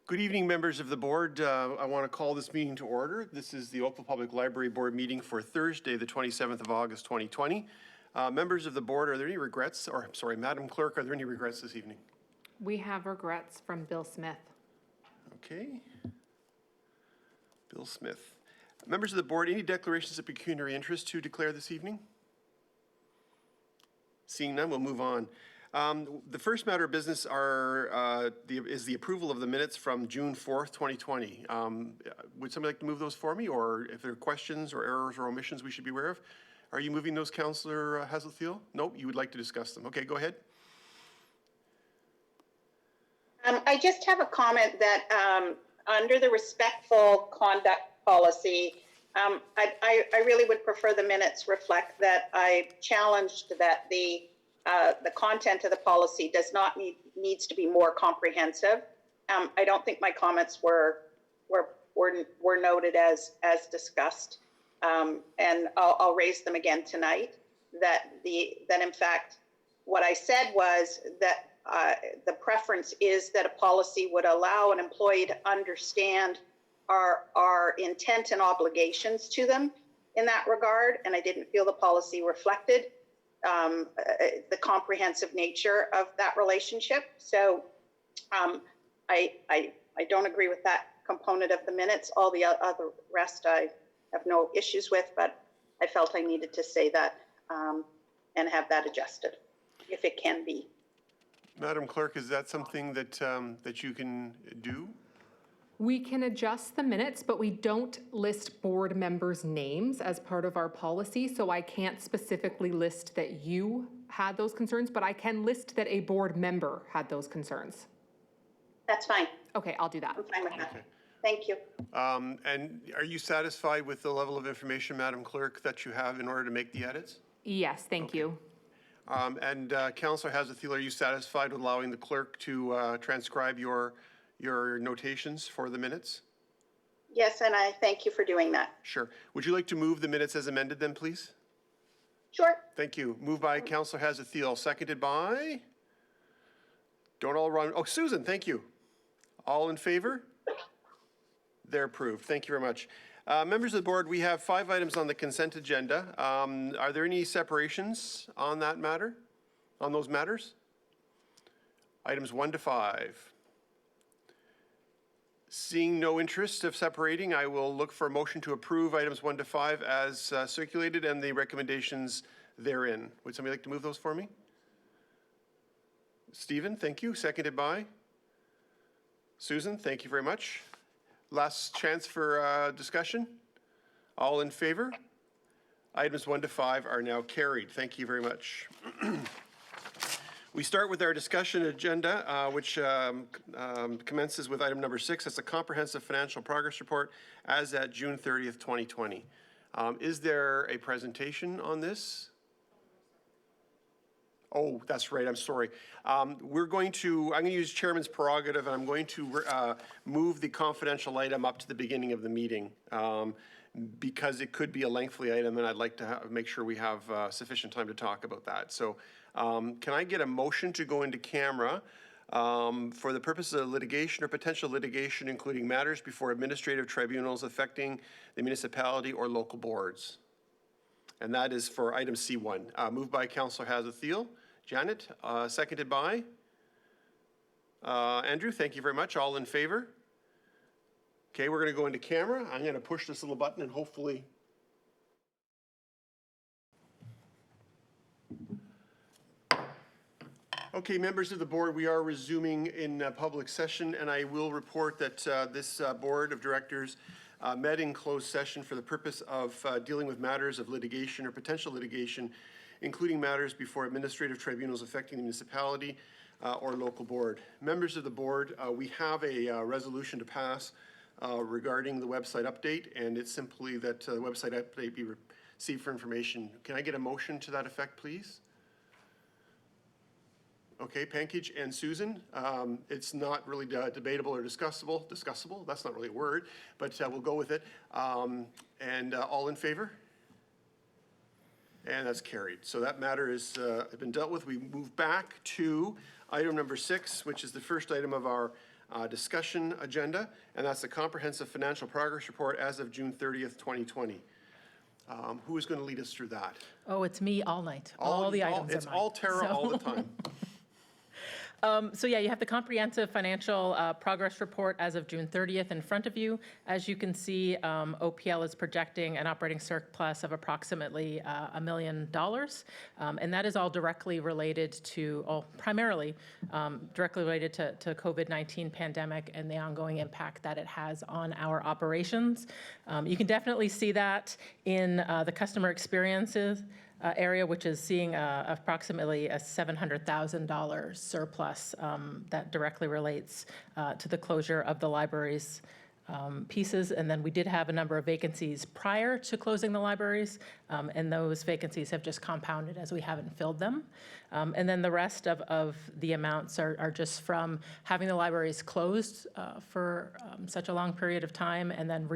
Good evening, members of the board. I want to call this meeting to order. This is the Oakville Public Library Board meeting for Thursday, the 27th of August, 2020. Members of the board, are there any regrets? Or, I'm sorry, Madam Clerk, are there any regrets this evening? We have regrets from Bill Smith. Okay. Bill Smith. Members of the board, any declarations of pecuniary interest to declare this evening? Seeing none, we'll move on. The first matter of business is the approval of the minutes from June 4th, 2020. Would somebody like to move those for me, or if there are questions or errors or omissions we should be aware of? Are you moving those, Councillor Hazelthiel? Nope, you would like to discuss them. Okay, go ahead. I just have a comment that under the respectful conduct policy, I really would prefer the minutes reflect that I challenged that the content of the policy needs to be more comprehensive. I don't think my comments were noted as discussed, and I'll raise them again tonight. That in fact, what I said was that the preference is that a policy would allow an employee to understand our intent and obligations to them in that regard, and I didn't feel the policy reflected the comprehensive nature of that relationship. So I don't agree with that component of the minutes. All the other rest I have no issues with, but I felt I needed to say that and have that adjusted, if it can be. Madam Clerk, is that something that you can do? We can adjust the minutes, but we don't list board members' names as part of our policy, so I can't specifically list that you had those concerns, but I can list that a board member had those concerns. That's fine. Okay, I'll do that. I'm fine with that. Okay. Thank you. And are you satisfied with the level of information, Madam Clerk, that you have in order to make the edits? Yes, thank you. And Councillor Hazelthiel, are you satisfied with allowing the clerk to transcribe your notations for the minutes? Yes, and I thank you for doing that. Sure. Would you like to move the minutes as amended then, please? Sure. Thank you. Moved by Councillor Hazelthiel, seconded by? Don't all run. Oh, Susan, thank you. All in favor? They're approved. Thank you very much. Members of the board, we have 5 items on the consent agenda. Are there any separations on that matter, on those matters? Items 1 to 5. Seeing no interest of separating, I will look for a motion to approve items 1 to 5 as circulated and the recommendations therein. Would somebody like to move those for me? Stephen, thank you. Seconded by? Susan, thank you very much. Last chance for discussion. All in favor? Items 1 to 5 are now carried. Thank you very much. We start with our discussion agenda, which commences with item number 6. That's a comprehensive financial progress report as at June 30th, 2020. Is there a presentation on this? Oh, that's right. I'm sorry. I'm going to use chairman's prerogative, and I'm going to move the confidential item up to the beginning of the meeting because it could be a lengthy item, and I'd like to make sure we have sufficient time to talk about that. So can I get a motion to go into camera for the purposes of litigation or potential litigation, including matters before administrative tribunals affecting the municipality or local boards? And that is for item C1. Moved by Councillor Hazelthiel. Janet, seconded by? Andrew, thank you very much. All in favor? Okay, we're going to go into camera. I'm going to push this little button and hopefully... Okay, members of the board, we are resuming in public session, and I will report that this board of directors met in closed session for the purpose of dealing with matters of litigation or potential litigation, including matters before administrative tribunals affecting the municipality or local board. Members of the board, we have a resolution to pass regarding the website update, and it's simply that the website update be received for information. Can I get a motion to that effect, please? Okay, Pankage and Susan, it's not really debatable or discussable. Discussable, that's not really a word, but we'll go with it. And all in favor? And that's carried. So that matter has been dealt with. We move back to item number 6, which is the first item of our discussion agenda, and that's the Comprehensive Financial Progress Report as of June 30th, 2020. Who is going to lead us through that? Oh, it's me all night. All the items It's are mine. all Tara all the time. So yeah, you have the comprehensive financial progress report as of June 30th in front of you. As you can see, OPL is projecting an operating surplus of approximately $1 million. And that is all directly related to, primarily directly related to COVID-19 pandemic and the ongoing impact that it has on our operations. You can definitely see that in the customer experiences area, which is seeing approximately a $700,000 surplus that directly relates to the closure of the library's pieces. And then we did have a number of vacancies prior to closing the libraries, and those vacancies have just compounded as we haven't filled them. And then the rest of the amounts are just from having the libraries closed for such a long period of time, and then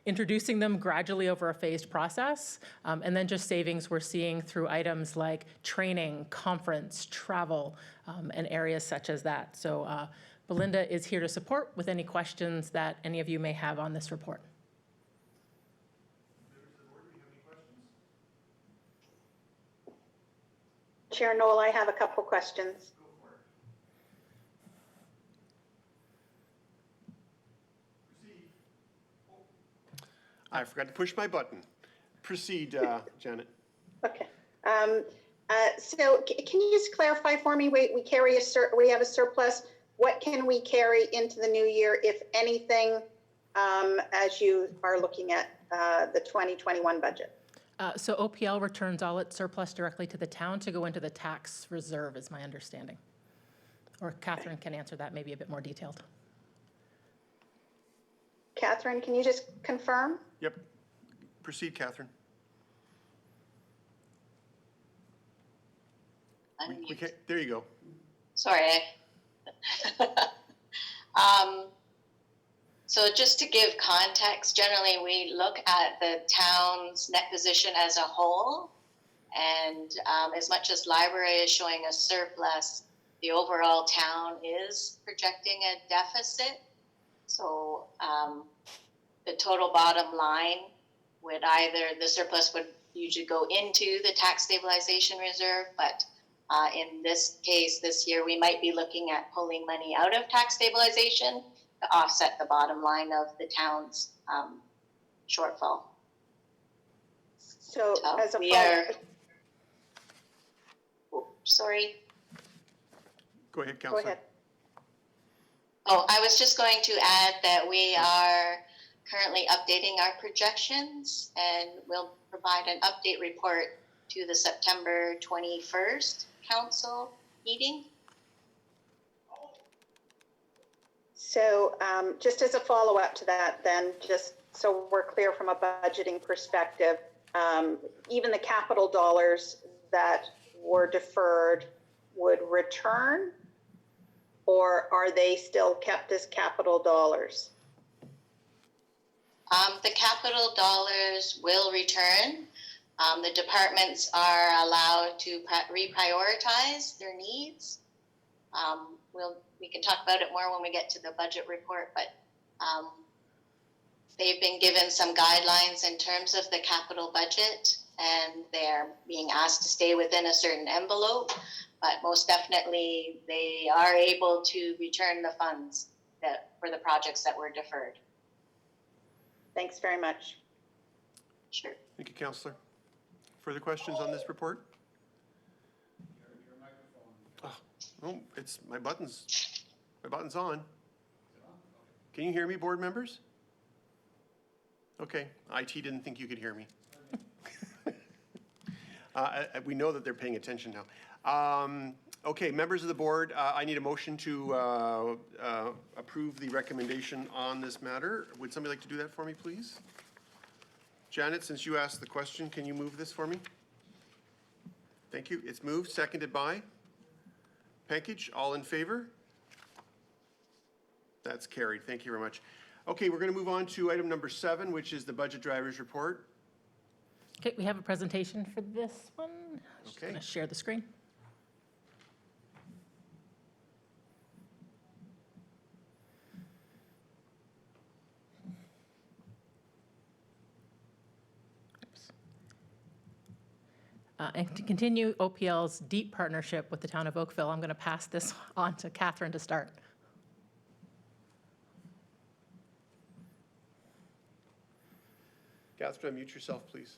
introducing them gradually over a phased process, and then just savings we're seeing through items like training, conference, travel, and areas such as that. So Belinda is here to support with any questions that any of you may have on this report. Chair Noel, I have a couple questions. I forgot to push my button. Proceed, Janet. Okay. So can you just clarify for me? We have a surplus. What can we carry into the new year, if anything, as you are looking at the 2021 budget? So OPL returns all its surplus directly to the town to go into the tax reserve, is my understanding. Or Catherine can answer that maybe a bit more detailed. Catherine, can you just confirm? Yep. Proceed, Catherine. There you go. Sorry. So just to give context, generally we look at the town's net position as a whole, and as much as library is showing a surplus, the overall town is projecting a deficit. So the total bottom line would the surplus would usually go into the tax stabilization reserve, but in this case, this year, we might be looking at pulling money out of tax stabilization to offset the bottom line of the town's shortfall. So as a sorry. Go ahead, Councillor. Go ahead. Oh, I was just going to add that we are currently updating our projections, and we'll provide an update report to the September 21st council meeting. So just as a follow-up to that, then, just so we're clear from a budgeting perspective, even the capital dollars that were deferred would return, or are they still kept as capital dollars? The capital dollars will return. The departments are allowed to reprioritize their needs. We can talk about it more when we get to the budget report, but they've been given some guidelines in terms of the capital budget, and they're being asked to stay within a certain envelope, but most definitely they are able to return the funds for the projects that were deferred. Thanks very much. Sure. Thank you, Councillor. Further questions on this report? Your microphone. Oh, it's my button's on. Can you hear me, board members? Okay, IT didn't think you could hear me. We know that they're paying attention now. Okay, members of the board, I need a motion to approve the recommendation on this matter. Would somebody like to do that for me, please? Janet, since you asked the question, can you move this for me? Thank you. It's moved, seconded by Pankage. All in favor? That's carried. Thank you very much. Okay, we're going to move on to item number 7, which is the budget drivers report. Okay, we have a presentation for this one. Just Okay. going to share the screen. and to continue OPL's deep partnership with the town of Oakville. I'm going to pass this on to Catherine to start. Catherine, unmute yourself, please.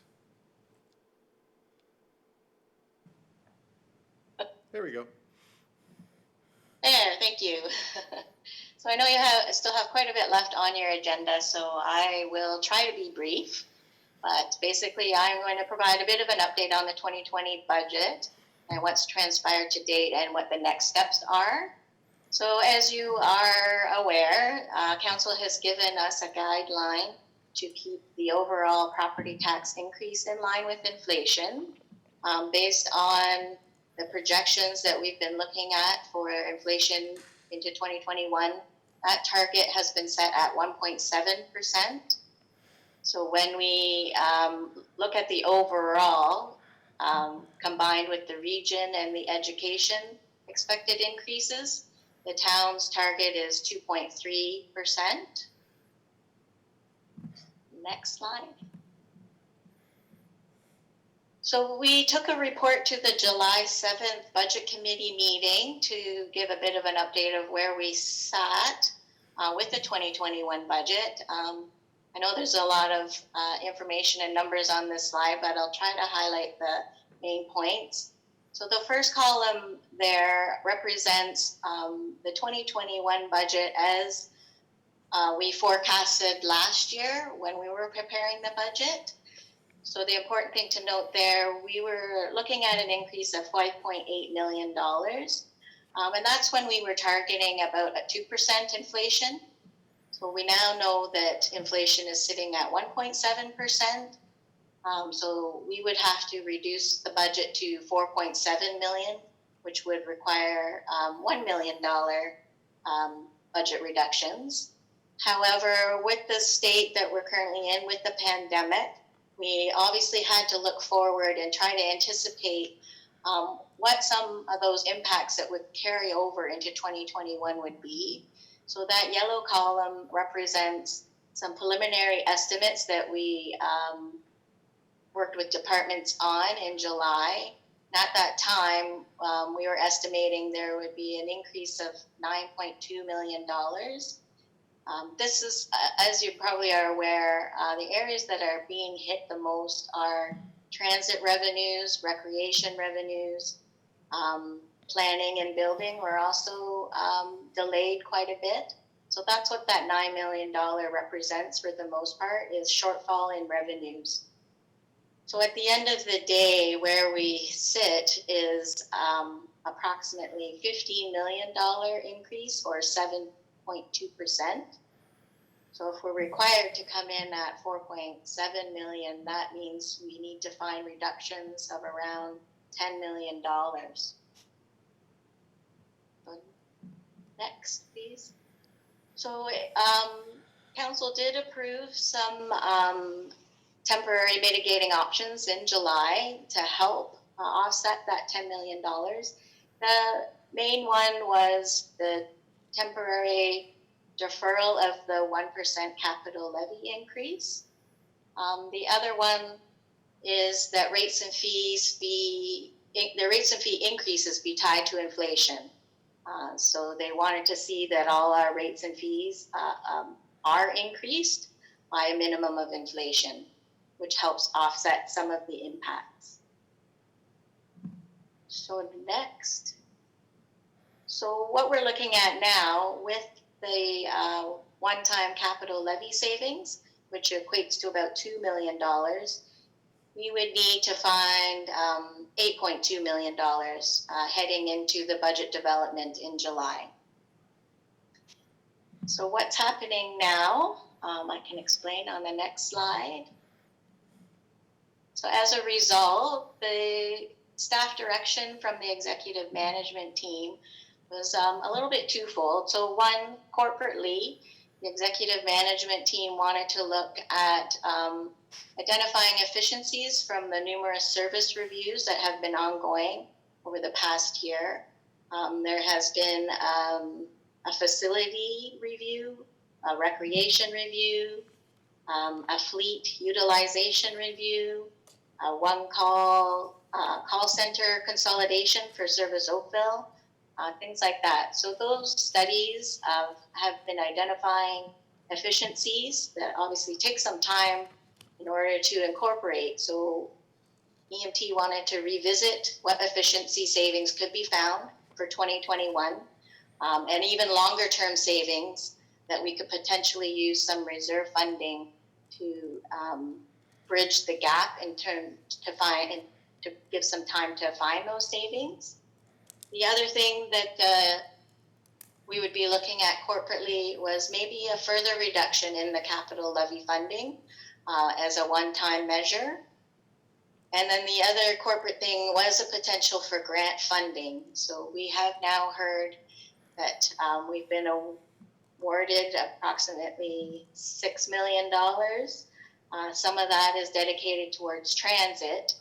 There we go. There, thank you. So I know you still have quite a bit left on your agenda, so I will try to be brief. But basically, I'm going to provide a bit of an update on the 2020 budget and what's transpired to date and what the next steps are. So as you are aware, Council has given us a guideline to keep the overall property tax increase in line with inflation, based on the projections that we've been looking at for inflation into 2021. That target has been set at 1.7%. So when we look at the overall, combined with the region and the education expected increases, the town's target is 2.3%. Next slide. So we took a report to the July 7th Budget Committee meeting to give a bit of an update of where we sat with the 2021 budget. I know there's a lot of information and numbers on this slide, but I'll try to highlight the main points. So the first column there represents the 2021 budget as we forecasted last year when we were preparing the budget. So the important thing to note there, we were looking at an increase of $5.8 million. And that's when we were targeting about a 2% inflation. So we now know that inflation is sitting at 1.7%. So we would have to reduce the budget to $4.7 million, which would require $1 million budget reductions. However, with the state that we're currently in with the pandemic, we obviously had to look forward and try to anticipate what some of those impacts that would carry over into 2021 would be. So that yellow column represents some preliminary estimates that we worked with departments on in July. At that time, we were estimating there would be an increase of $9.2 million. This is, as you probably are aware, the areas that are being hit the most are transit revenues, recreation revenues, planning and building were also delayed quite a bit. So that's what that $9 million represents for the most part, is shortfall in revenues. So at the end of the day, where we sit is approximately $15 million increase, or 7.2%. So if we're required to come in at 4.7 million, that means we need to find reductions of around $10 million. Next, please. So Council did approve some temporary mitigating options in July to help offset that $10 million. The main one was the temporary deferral of the 1% capital levy increase. The other one is that rates and fee increases be tied to inflation. So they wanted to see that all our rates and fees are increased by a minimum of inflation, which helps offset some of the impacts. So next. So what we're looking at now with the one-time capital levy savings, which equates to about $2 million, we would need to find $8.2 million heading into the budget development in July. So what's happening now, I can explain on the next slide. So as a result, the staff direction from the executive management team was a little bit twofold. So one, corporately, the executive management team wanted to look at identifying efficiencies from the numerous service reviews that have been ongoing over the past year. There has been a facility review, a recreation review, a fleet utilization review, a one-call call center consolidation for Service Oakville, things like that. So those studies have been identifying efficiencies that obviously take some time in order to incorporate. So EMT wanted to revisit what efficiency savings could be found for 2021, and even longer term savings that we could potentially use some reserve funding to bridge the gap in terms to find and to give some time to find those savings. The other thing that we would be looking at corporately was maybe a further reduction in the capital levy funding as a one-time measure. And then the other corporate thing was a potential for grant funding. So we have now heard that we've been awarded approximately $6 million. Some of that is dedicated towards transit,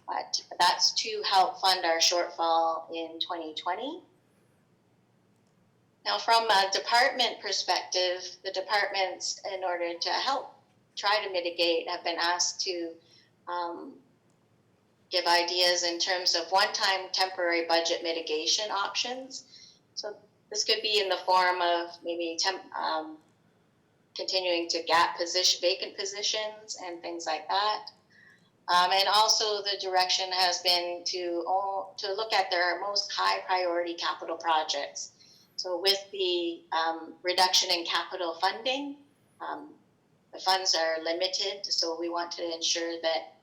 but that's to help fund our shortfall in 2020. Now, from a department perspective, the departments, in order to help try to mitigate, have been asked to give ideas in terms of one-time temporary budget mitigation options. So this could be in the form of maybe continuing to gap vacant positions and things like that. And also the direction has been to look at their most high priority capital projects. So with the reduction in capital funding, the funds are limited, so we want to ensure that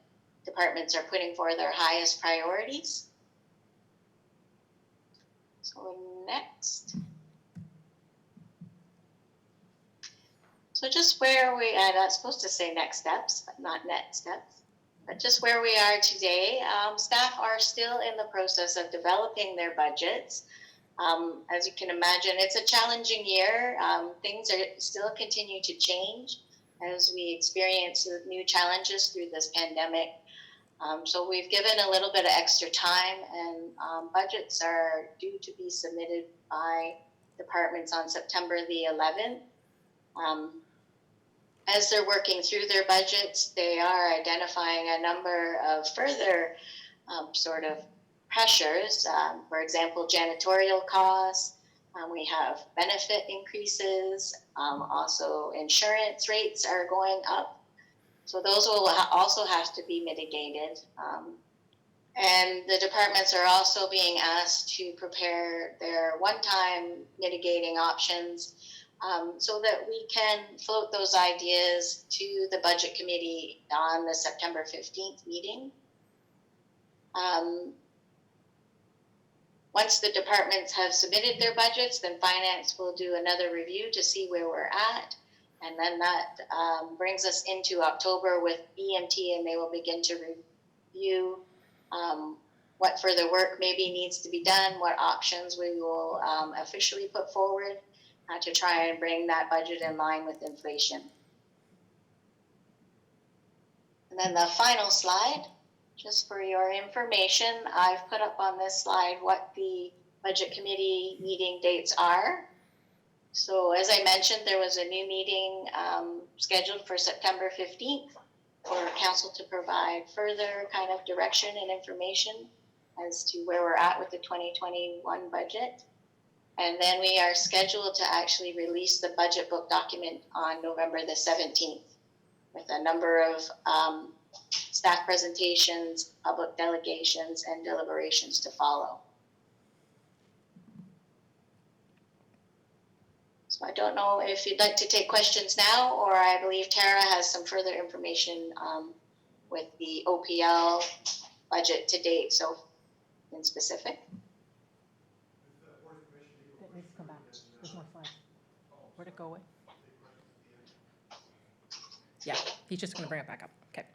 departments are putting forward their highest priorities. So next. So just where we are, I'm supposed to say next steps, but not next steps, but just where we are today, staff are still in the process of developing their budgets. As you can imagine, it's a challenging year. Things are still continue to change as we experience new challenges through this pandemic. So we've given a little bit of extra time, and budgets are due to be submitted by departments on September the 11th. As they're working through their budgets, they are identifying a number of further sort of pressures. For example, janitorial costs. We have benefit increases. Also, insurance rates are going up. So those will also have to be mitigated. And the departments are also being asked to prepare their one-time mitigating options so that we can float those ideas to the budget committee on the September 15th meeting. Once the departments have submitted their budgets, then finance will do another review to see where we're at. And then that brings us into October with EMT, and they will begin to review what further work maybe needs to be done, what options we will officially put forward to try and bring that budget in line with inflation. And then the final slide, just for your information, I've put up on this slide what the budget committee meeting dates are. So as I mentioned, there was a new meeting scheduled for September 15th for council to provide further kind of direction and information as to where we're at with the 2021 budget. And then we are scheduled to actually release the budget book document on November the 17th with a number of staff presentations, public delegations, and deliberations to follow. So I don't know if you'd like to take questions now, or I believe Tara has some further information with the OPL budget to date, so in specific. It needs to come back. There's more slides. Where'd it go away? Yeah, he's just going to bring it back up. Okay.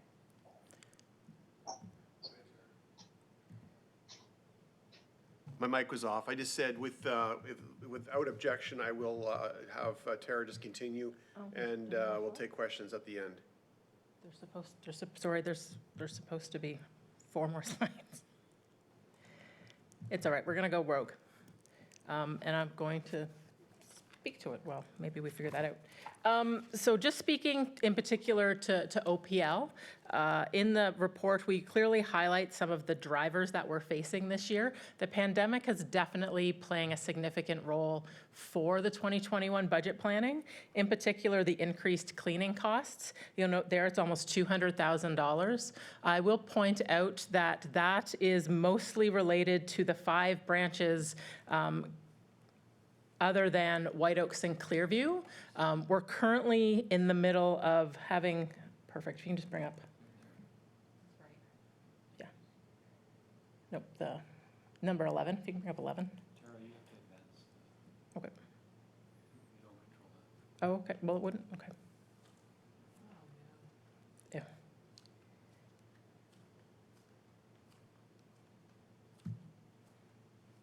My mic was off. I just said without objection, I will have Tara just continue, and we'll take questions at the end. There's supposed to be 4 more slides. It's all right. We're going to go rogue. And I'm going to speak to it. Well, maybe we figure that out. So just speaking in particular to OPL, in the report, we clearly highlight some of the drivers that we're facing this year. The pandemic is definitely playing a significant role for the 2021 budget planning. In particular, the increased cleaning costs. You'll note there it's almost $200,000. I will point out that that is mostly related to the 5 branches other than White Oaks and Clearview. We're currently in the middle of having, perfect, if you can just bring up. Yeah. Nope, the number 11, if you can bring up 11. Tara, you have to advance. Okay. You don't control that. Oh, okay, well, it wouldn't, okay. Yeah.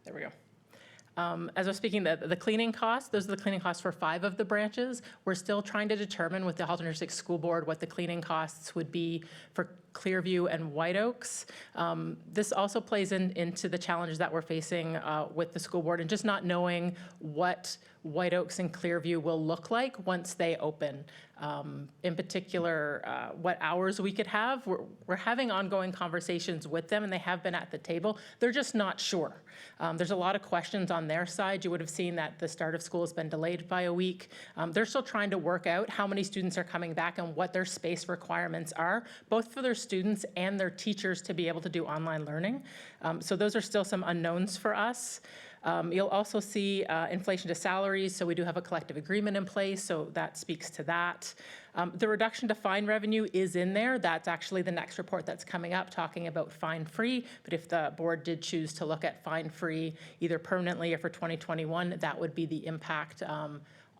There we go. As I was speaking, the cleaning costs, those are the cleaning costs for 5 of the branches. We're still trying to determine with the Halton District School Board what the cleaning costs would be for Clearview and White Oaks. This also plays into the challenges that we're facing with the school board and just not knowing what White Oaks and Clearview will look like once they open. In particular, what hours we could have. We're having ongoing conversations with them, and they have been at the table. They're just not sure. There's a lot of questions on their side. You would have seen that the start of school has been delayed by a week. They're still trying to work out how many students are coming back and what their space requirements are, both for their students and their teachers to be able to do online learning. So those are still some unknowns for us. You'll also see inflation to salaries, so we do have a collective agreement in place, so that speaks to that. The reduction to fine revenue is in there. That's actually the next report that's coming up, talking about fine-free, but if the board did choose to look at fine-free, either permanently or for 2021, that would be the impact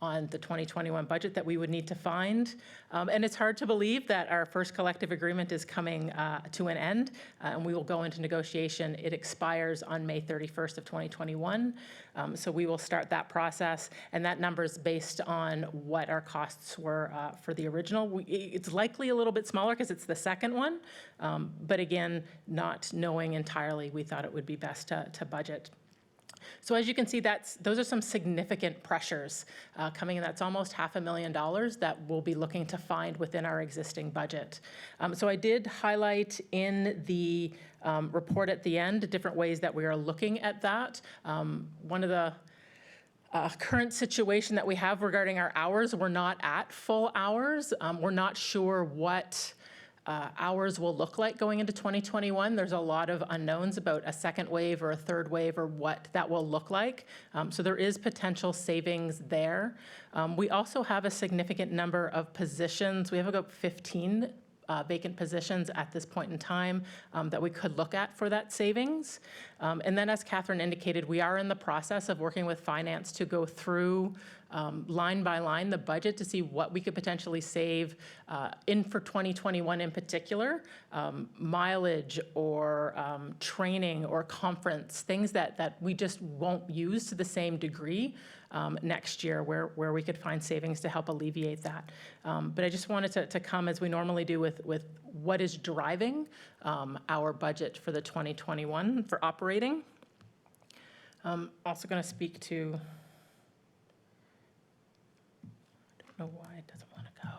on the 2021 budget that we would need to find. And it's hard to believe that our first collective agreement is coming to an end, and we will go into negotiation. It expires on May 31st of 2021. So we will start that process, and that number is based on what our costs were for the original. It's likely a little bit smaller because it's the second one, but again, not knowing entirely, we thought it would be best to budget. So as you can see, those are some significant pressures coming in. That's almost $500,000 that we'll be looking to find within our existing budget. So I did highlight in the report at the end different ways that we are looking at that. One of the current situation that we have regarding our hours, we're not at full hours. We're not sure what hours will look like going into 2021. There's a lot of unknowns about a second wave or a third wave or what that will look like. So there is potential savings there. We also have a significant number of positions. We have about 15 vacant positions at this point in time that we could look at for that savings. And then as Catherine indicated, we are in the process of working with finance to go through line by line the budget to see what we could potentially save in for 2021 in particular, mileage or training or conference, things that we just won't use to the same degree next year where we could find savings to help alleviate that. But I just wanted to come as we normally do with what is driving our budget for the 2021 for operating. Also going to speak to, I don't know why it doesn't want to go.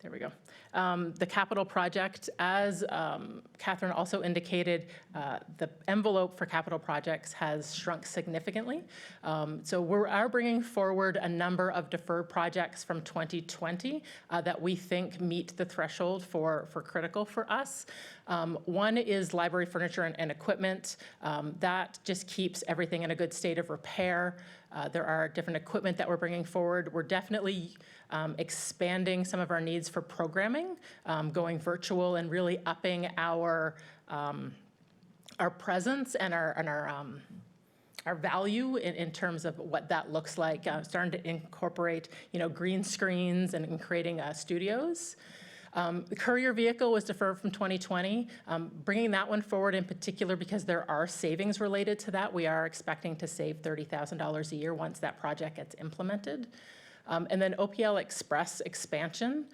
There we go. The capital project, as Catherine also indicated, the envelope for capital projects has shrunk significantly. So we are bringing forward a number of deferred projects from 2020 that we think meet the threshold for critical for us. One is library furniture and equipment. That just keeps everything in a good state of repair. There are different equipment that we're bringing forward. We're definitely expanding some of our needs for programming, going virtual and really upping our presence and our value in terms of what that looks like, starting to incorporate, green screens and creating studios. The courier vehicle was deferred from 2020. Bringing that one forward in particular because there are savings related to that. We are expecting to save $30,000 a year once that project gets implemented. And then OPL Express expansion.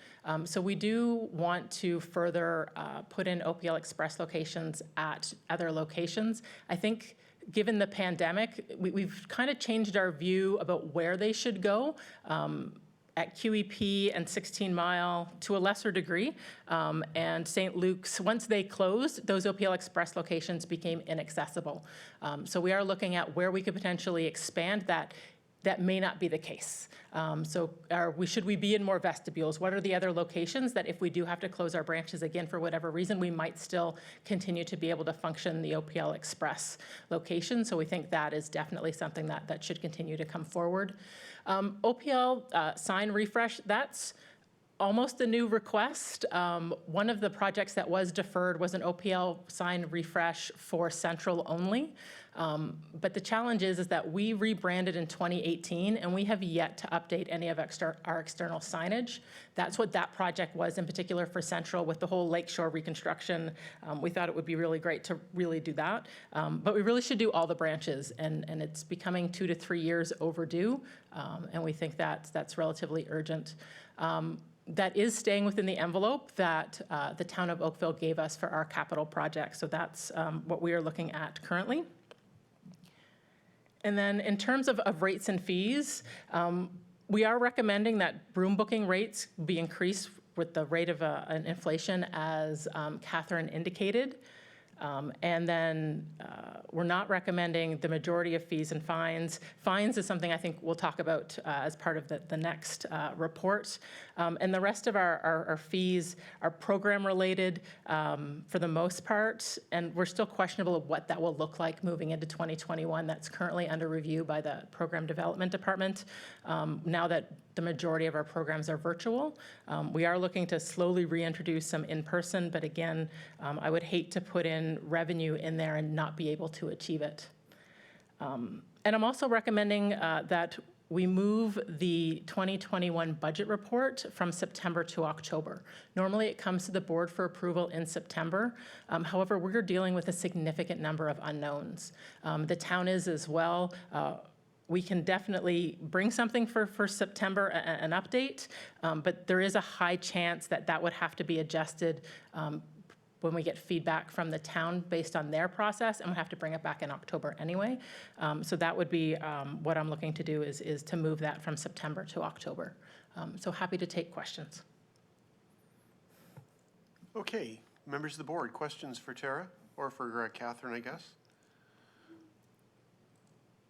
So we do want to further put in OPL Express locations at other locations. I think given the pandemic, we've kind of changed our view about where they should go. At QEP and 16 Mile to a lesser degree, and St. Luke's, once they closed, those OPL Express locations became inaccessible. So we are looking at where we could potentially expand that. That may not be the case. Should we be in more vestibules? What are the other locations that if we do have to close our branches again for whatever reason, we might still continue to be able to function the OPL Express location? So we think that is definitely something that should continue to come forward. OPL sign refresh, that's almost a new request. One of the projects that was deferred was an OPL sign refresh for Central only. But the challenge is that we rebranded in 2018 and we have yet to update any of our external signage. That's what that project was in particular for Central with the whole Lakeshore reconstruction. We thought it would be really great to really do that. But we really should do all the branches and it's becoming 2 to 3 years overdue. And we think that's relatively urgent. That is staying within the envelope that the town of Oakville gave us for our capital project. So that's what we are looking at currently. And then in terms of rates and fees, we are recommending that room booking rates be increased with the rate of an inflation as Catherine indicated. And then we're not recommending the majority of fees and fines. Fines is something I think we'll talk about as part of the next report. And the rest of our fees are program related for the most part, and we're still questionable of what that will look like moving into 2021. That's currently under review by the Program Development Department. Now that the majority of our programs are virtual, we are looking to slowly reintroduce some in-person, but again, I would hate to put in revenue in there and not be able to achieve it. And I'm also recommending that we move the 2021 budget report from September to October. Normally it comes to the board for approval in September. However, we're dealing with a significant number of unknowns. The town is as well. We can definitely bring something for September, an update, but there is a high chance that would have to be adjusted when we get feedback from the town based on their process, and we'll have to bring it back in October anyway. So that would be what I'm looking to do is to move that from September to October. So happy to take questions. Okay, members of the board, questions for Tara or for Catherine, I guess?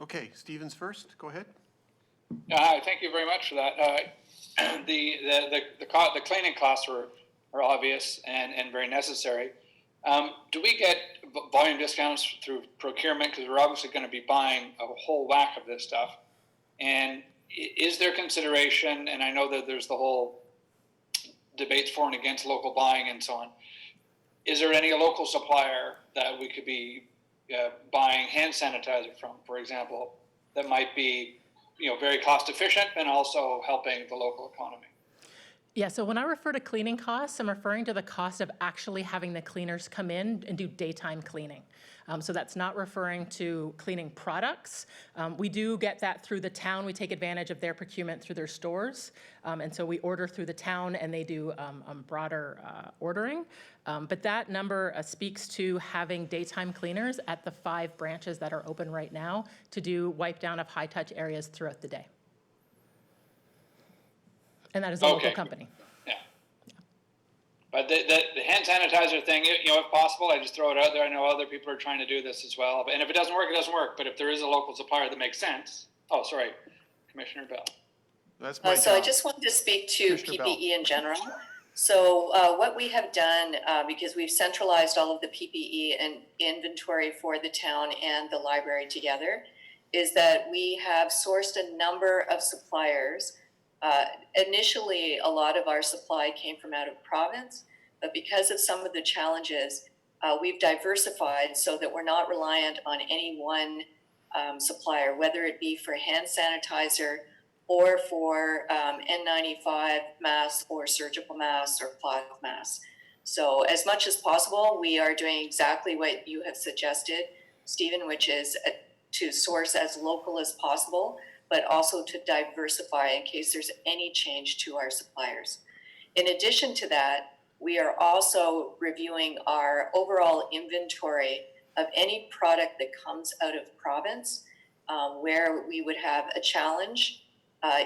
Okay, Stevens first, go ahead. Hi, thank you very much for that. The cleaning costs are obvious and very necessary. Do we get volume discounts through procurement? Because we're obviously going to be buying a whole whack of this stuff. And is there consideration, and I know that there's the whole debates for and against local buying and so on, is there any local supplier that we could be buying hand sanitizer from, for example, that might be very cost efficient and also helping the local economy? Yeah, so when I refer to cleaning costs, I'm referring to the cost of actually having the cleaners come in and do daytime cleaning. So that's not referring to cleaning products. We do get that through the town. We take advantage of their procurement through their stores. And so we order through the town and they do broader ordering. But that number speaks to having daytime cleaners at the 5 branches that are open right now to do wipe down of high touch areas throughout the day. And that is a local company. Yeah. But the hand sanitizer thing, if possible, I just throw it out there. I know other people are trying to do this as well. And if it doesn't work, it doesn't work. But if there is a local supplier that makes sense. Oh, sorry, Commissioner Bell. That's my So I job. just wanted to speak to Commissioner Bell. PPE in general. So what we have done, because we've centralized all of the PPE and inventory for the town and the library together, is that we have sourced a number of suppliers. Initially, a lot of our supply came from out of province, but because of some of the challenges, we've diversified so that we're not reliant on any one supplier, whether it be for hand sanitizer or for N95 masks or surgical masks or cloth masks. So as much as possible, we are doing exactly what you have suggested, Stephen, which is to source as local as possible, but also to diversify in case there's any change to our suppliers. In addition to that, we are also reviewing our overall inventory of any product that comes out of province, where we would have a challenge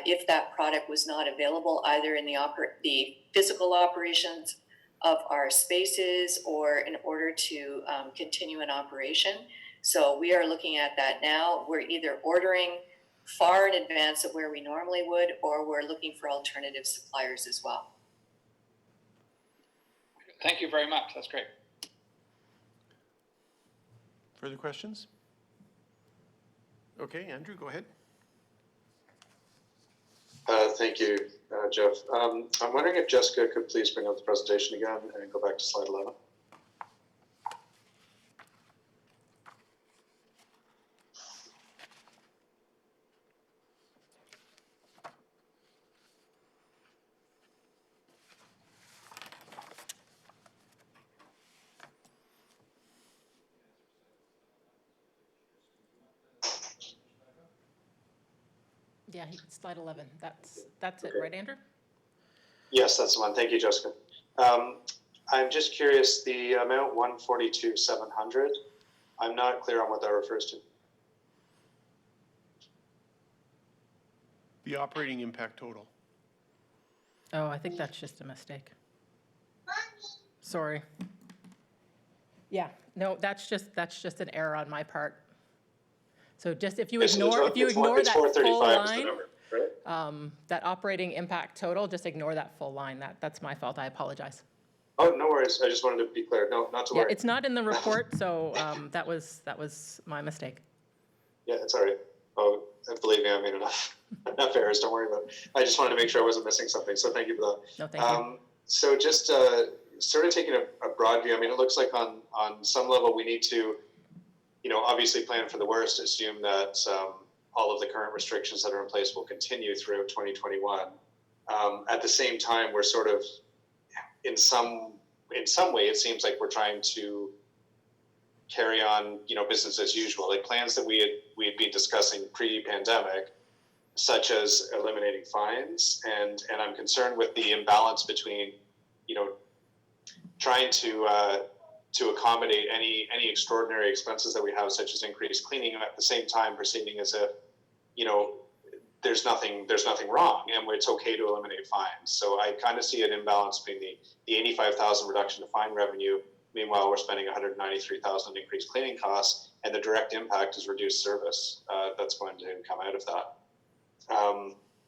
if that product was not available either in the physical operations of our spaces or in order to continue an operation. So we are looking at that now. We're either ordering far in advance of where we normally would, or we're looking for alternative suppliers as well. Thank you very much. That's great. Further questions? Okay, Andrew, go ahead. Thank you, Jeff. I'm wondering if Jessica could please bring up the presentation again and go back to slide 11. Yeah, slide 11. That's it, Okay. right, Andrew? Yes, that's the one. Thank you, Jessica. I'm just curious, the amount 142,700, I'm not clear on what that refers to. The operating impact total. Oh, I think that's just a mistake. Sorry. Yeah, no, that's just an error on my part. So just if you ignore that full 435 is the line, number, right? that operating impact total, just ignore that full line. That's my fault. I apologize. Oh, no worries. I just wanted to be clear. No, not to Yeah, worry. it's not in the report, so that was my mistake. Yeah, it's all right. Oh, believe me, I made enough errors. Don't worry about it. I just wanted to make sure I wasn't missing something. So thank you for that. No, thank you. So just sort of taking a broad view, I mean, it looks like on some level we need to, obviously plan for the worst, assume that all of the current restrictions that are in place will continue throughout 2021. At the same time, we're sort of, in some way, it seems like we're trying to carry on, business as usual, like plans that we had been discussing pre-pandemic, such as eliminating fines. And I'm concerned with the imbalance between, trying to accommodate any extraordinary expenses that we have, such as increased cleaning, and at the same time proceeding as if, there's nothing wrong and it's okay to eliminate fines. So I kind of see an imbalance between the 85,000 reduction to fine revenue. Meanwhile, we're spending 193,000 increased cleaning costs, and the direct impact is reduced service that's going to come out of that.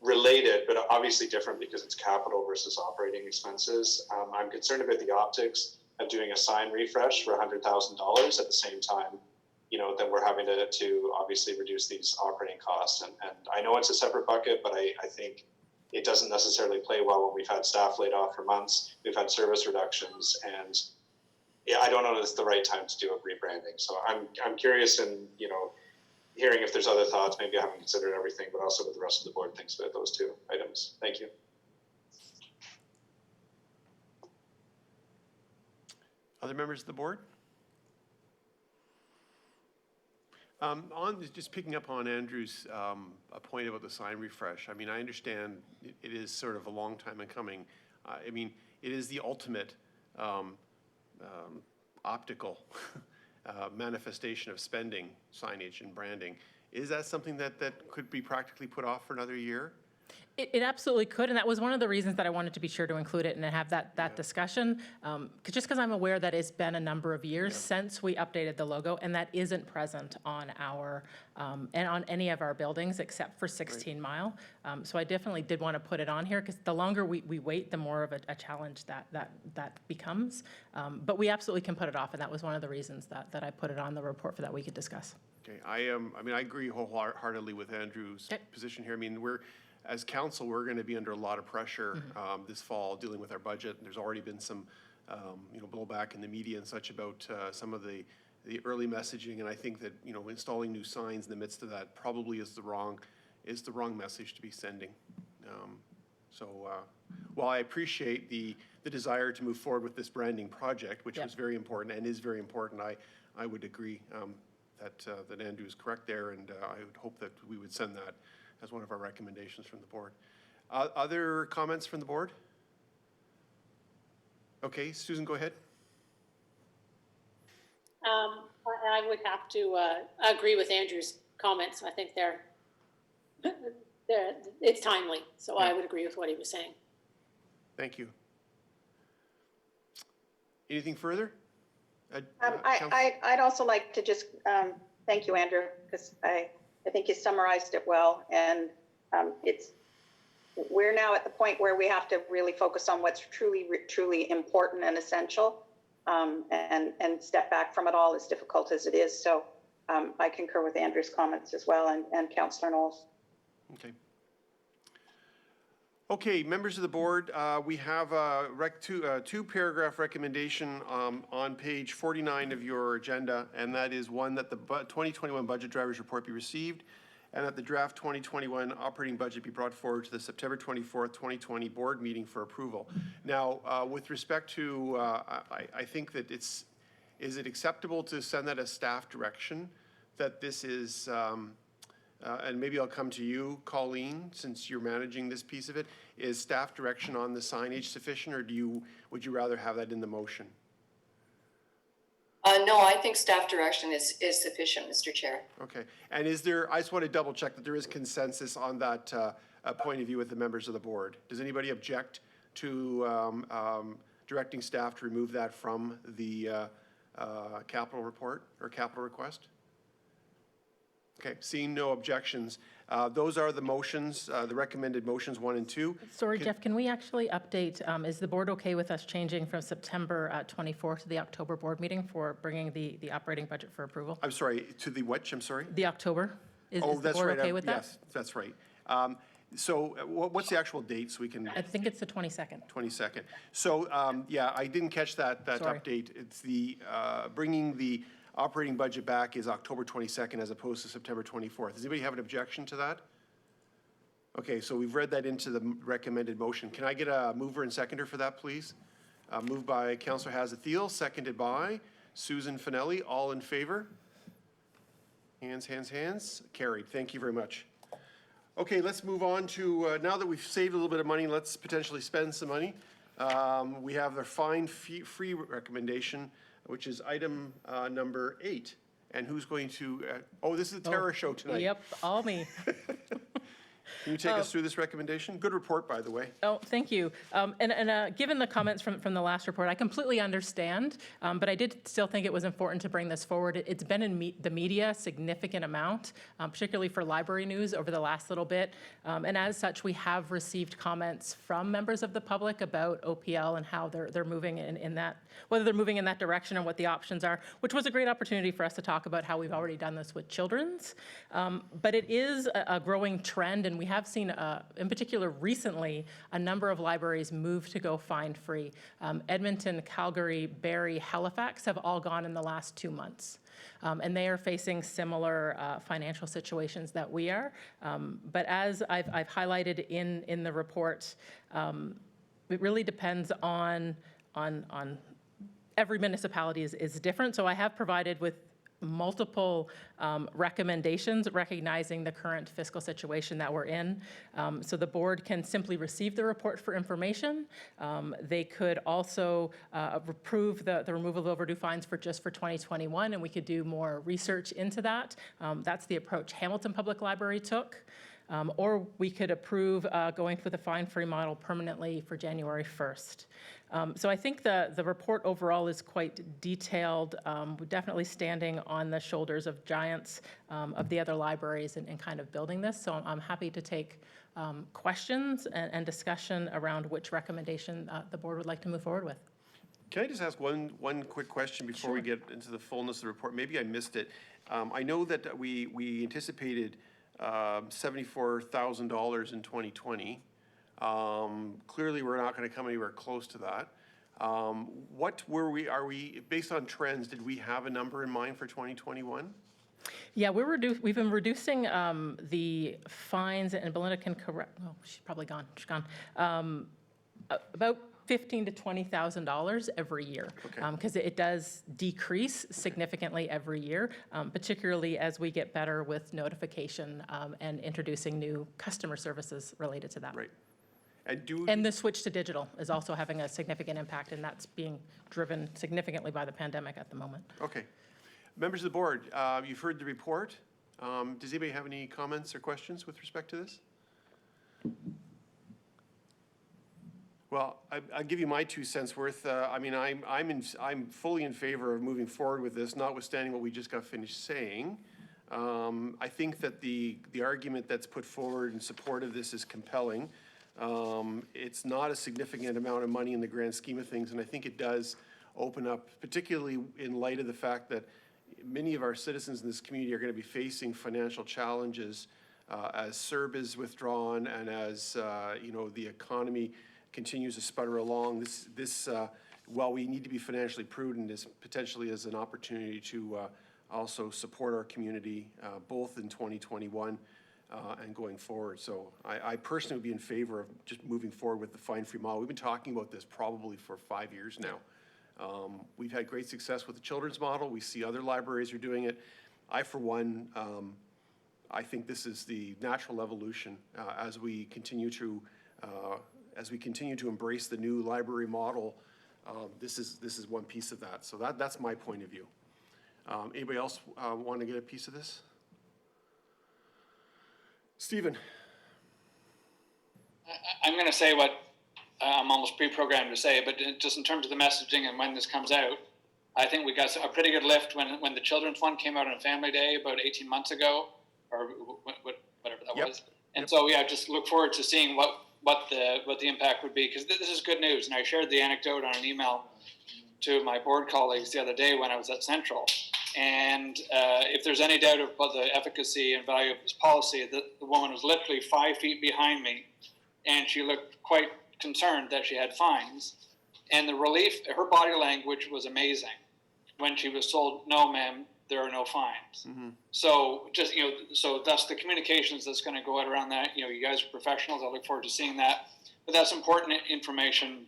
Related, but obviously different because it's capital versus operating expenses. I'm concerned about the optics of doing a sign refresh for $100,000 at the same time, then we're having to obviously reduce these operating costs. And I know it's a separate bucket, but I think it doesn't necessarily play well when we've had staff laid off for months, we've had service reductions, and yeah, I don't know if it's the right time to do a rebranding. So I'm curious in, hearing if there's other thoughts. Maybe I haven't considered everything, but also what the rest of the board thinks about those two items. Thank you. Other members of the board? Just picking up on Andrew's a point about the sign refresh. I mean, I understand it is sort of a long time in coming. I mean, it is the ultimate optical manifestation of spending, signage and branding. Is that something that could be practically put off for another year? It absolutely could, and that was one of the reasons that I wanted to be sure to include it and have that discussion. Just because I'm aware that it's been a number of years since we updated the logo, and that isn't present on our and on any of our buildings except for 16 Mile. So I definitely did want to put it on here because the longer we wait, the more of a challenge that becomes. But we absolutely can put it off, and that was one of the reasons that I put it on the report for that we could discuss. Okay, I agree wholeheartedly with Andrew's position here. I mean, as council, we're going to be under a lot of pressure this fall dealing with our budget. There's already been some, blowback in the media and such about some of the early messaging, and I think that installing new signs in the midst of that probably is the wrong message to be sending. While I appreciate the desire to move forward with this branding project, which was very important and is very important, I would agree that Andrew is correct there, and I would hope that we would send that as one of our recommendations from the board. Other comments from the board? Okay, Susan, go ahead. I would have to agree with Andrew's comments. I think it's timely, so I would agree with what he was saying. Thank you. Anything further? I'd also like to just thank you, Andrew, because I think you summarized it well, and we're now at the point where we have to really focus on what's truly important and essential, and step back from it all, as difficult as it is. So I concur with Andrew's comments as well, and Councillor Knowles. Okay. Okay, members of the board, we have a two-paragraph recommendation on page 49 of your agenda, and that is one, that the 2021 budget drivers report be received, and that the draft 2021 operating budget be brought forward to the September 24th, 2020 board meeting for approval. Now, with respect to, I think that is it acceptable to send that as staff direction, that this is, and maybe I'll come to you, Colleen, since you're managing this piece of it. Is staff direction on the signage sufficient, or would you rather have that in the motion? No, I think staff direction is sufficient, Mr. Chair. Okay, and I just want to double check that there is consensus on that point of view with the members of the board. Does anybody object to directing staff to remove that from the capital report or capital request? Okay, seeing no objections, those are the motions, the recommended motions 1 and 2. Sorry, Jeff, can we actually update, is the board okay with us changing from September 24th to the October board meeting for bringing the operating budget for approval? I'm sorry, to the which, I'm sorry? The October? Is the That's board right. okay with that? Yes, that's right. So what's the actual date so we can? I think it's the 22nd. 22nd. So, yeah, I didn't catch that Sorry. update. It's the, bringing the operating budget back is October 22nd as opposed to September 24th. Does anybody have an objection to that? Okay, so we've read that into the recommended motion. Can I get a mover and seconder for that, please? Moved by Councillor Hazathiel, seconded by Susan Finelli. All in favor? Hands, hands, hands. Carried. Thank you very much. Okay, let's move on to, now that we've saved a little bit of money, let's potentially spend some money. We have the fine-free recommendation, which is item number 8. And who's going to, this is the Tara show tonight. Yep, all me. Can you take us through this recommendation? Good report, by the way. Oh, thank you. Given the comments from the last report, I completely understand, but I did still think it was important to bring this forward. It's been in the media a significant amount, particularly for library news over the last little bit. And as such, we have received comments from members of the public about OPL and how they're moving in that, whether they're moving in that direction and what the options are, which was a great opportunity for us to talk about how we've already done this with children's. But it is a growing trend, and we have seen, in particular recently, a number of libraries move to go fine-free. Edmonton, Calgary, Barrie, Halifax have all gone in the last 2 months. And they are facing similar financial situations that we are. But as I've highlighted in the report, it really depends on every municipality is different. So I have provided with multiple recommendations recognizing the current fiscal situation that we're in. So the board can simply receive the report for information. They could also approve the removal of overdue fines for 2021, and we could do more research into that. That's the approach Hamilton Public Library took. Or we could approve going with a fine-free model permanently for January 1st. So I think the report overall is quite detailed. We're definitely standing on the shoulders of giants of the other libraries and kind of building this. So I'm happy to take questions and discussion around which recommendation the board would like to move forward with. Can I just ask one quick question before we get into the fullness of the report? Maybe I missed it. I know that we anticipated $74,000 in 2020. Clearly, we're not going to come anywhere close to that. What are we, based on trends, did we have a number in mind for 2021? Yeah, we've been reducing the fines, and Belinda can correct, she's probably gone, she's gone, about $15,000 to $20,000 every year, because it does decrease significantly every year, particularly as we get better with notification and introducing new customer services related to that. Right. And the switch to digital is also having a significant impact, and that's being driven significantly by the pandemic at the moment. Okay. Members of the board, you've heard the report. Does anybody have any comments or questions with respect to this? Well, I'll give you my 2 cents worth. I mean, I'm fully in favor of moving forward with this, notwithstanding what we just got finished saying. I think that the argument that's put forward in support of this is compelling. It's not a significant amount of money in the grand scheme of things, and I think it does open up, particularly in light of the fact that many of our citizens in this community are going to be facing financial challenges as CERB is withdrawn and as the economy continues to sputter along. This while we need to be financially prudent, is potentially as an opportunity to also support our community both in 2021 and going forward. So I personally would be in favor of just moving forward with the fine-free model. We've been talking about this probably for 5 years now. We've had great success with the children's model. We see other libraries are doing it. I, for one, I think this is the natural evolution as we continue to embrace the new library model. This is one piece of that. So that's my point of view. Anybody else want to get a piece of this? Stephen. I'm going to say what I'm almost pre-programmed to say, but just in terms of the messaging and when this comes out, I think we got a pretty good lift when the children's one came out on Family Day about 18 months ago, or whatever that was. And so, yeah, just look forward to seeing what the impact would be, because this is good news. And I shared the anecdote on an email to my board colleagues the other day when I was at Central. And if there's any doubt about the efficacy and value of this policy, the woman was literally 5 feet behind me, and she looked quite concerned that she had fines. And the relief, her body language was amazing when she was told, "No, ma'am, there are no fines." Mm-hmm. So just, so that's the communications that's going to go out around that. You guys are professionals. I look forward to seeing that. But that's important information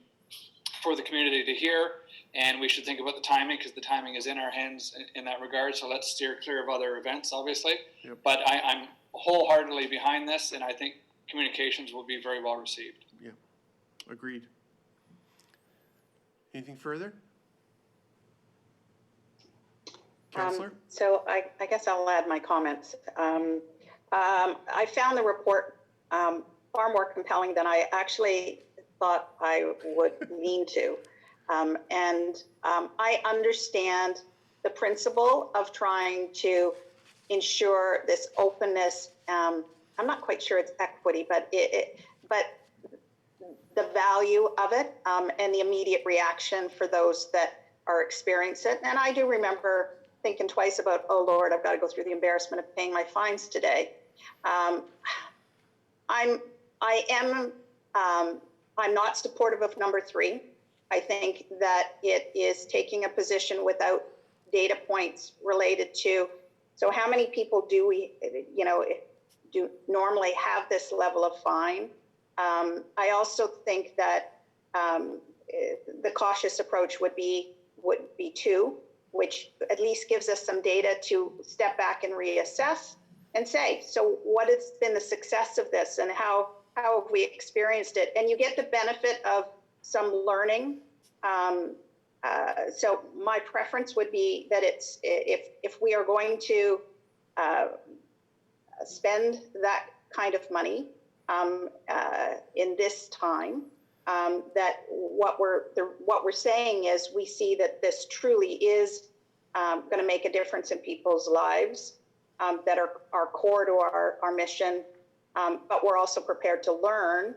for the community to hear. And we should think about the timing, because the timing is in our hands in that regard. So let's steer clear of other events, obviously. Yep. But I'm wholeheartedly behind this, and I think communications will be very well received. Yeah, agreed. Anything further? Councillor? So I guess I'll add my comments. I found the report far more compelling than I actually thought I would mean to. I understand the principle of trying to ensure this openness. I'm not quite sure it's equity, but but the value of it and the immediate reaction for those that are experiencing it. And I do remember thinking twice about, oh Lord, I've got to go through the embarrassment of paying my fines today. I'm not supportive of number 3. I think that it is taking a position without data points related to, so how many people do we, do normally have this level of fine? I also think that the cautious approach would be 2, which at least gives us some data to step back and reassess and say, so what has been the success of this, and how have we experienced it? And you get the benefit of some learning. So my preference would be that it's, if we are going to spend that kind of money in this time, that what we're saying is we see that this truly is going to make a difference in people's lives that are core to our mission, but we're also prepared to learn,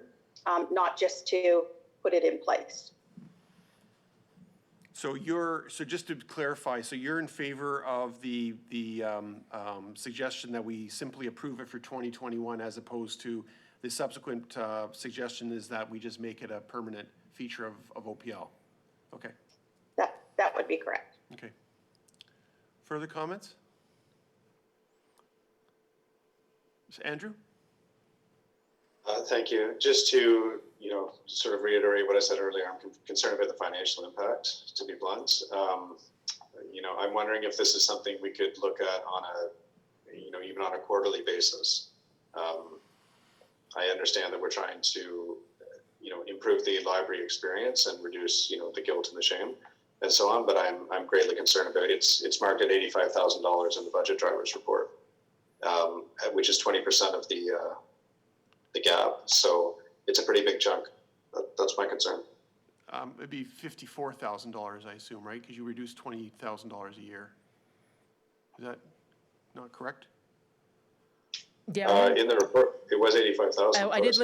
not just to put it in place. So just to clarify, so you're in favor of the suggestion that we simply approve it for 2021, as opposed to the subsequent suggestion is that we just make it a permanent feature of OPL. Okay. That would be correct. Okay. Further comments? Andrew? Thank you. Just to, sort of reiterate what I said earlier, I'm concerned about the financial impact, to be blunt. I'm wondering if this is something we could look at on even on a quarterly basis. I understand that we're trying to, improve the library experience and reduce, the guilt and the shame. and so on. But I'm greatly concerned about it. It's marked at $85,000 in the budget drivers report, which is 20% of the gap. So it's a pretty big chunk. That's my concern. It'd be $54,000, I assume, right? Because you reduced $20,000 a year. Is that not correct? Yeah. In the report, it was 85,000. I did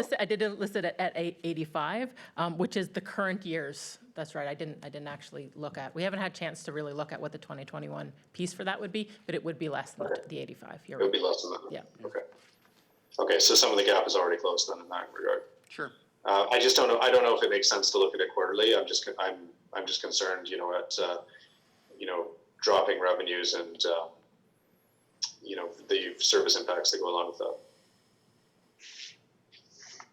list it at 85, which is the current year's. That's right. I didn't actually look at. We haven't had a chance to really look at what the 2021 piece for that would be, but it would be less than the 85. You're It would right. be less than that. Yeah. Okay. Okay. So some of the gap is already closed then in that regard. Sure. I just don't know. I don't know if it makes sense to look at it quarterly. I'm just concerned, at dropping revenues and the service impacts that go along with that.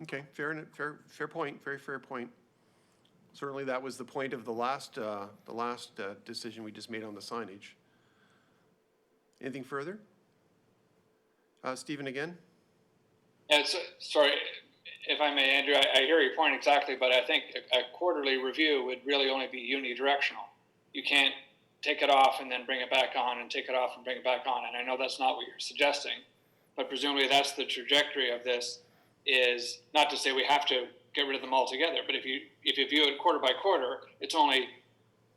Okay, fair point, very fair point. Certainly that was the point of the last decision we just made on the signage. Anything further? Stephen again? Yeah, sorry, if I may, Andrew, I hear your point exactly, but I think a quarterly review would really only be unidirectional. You can't take it off and then bring it back on and take it off and bring it back on. And I know that's not what you're suggesting, but presumably that's the trajectory of this, is not to say we have to get rid of them altogether, but if you view it quarter by quarter, it's only,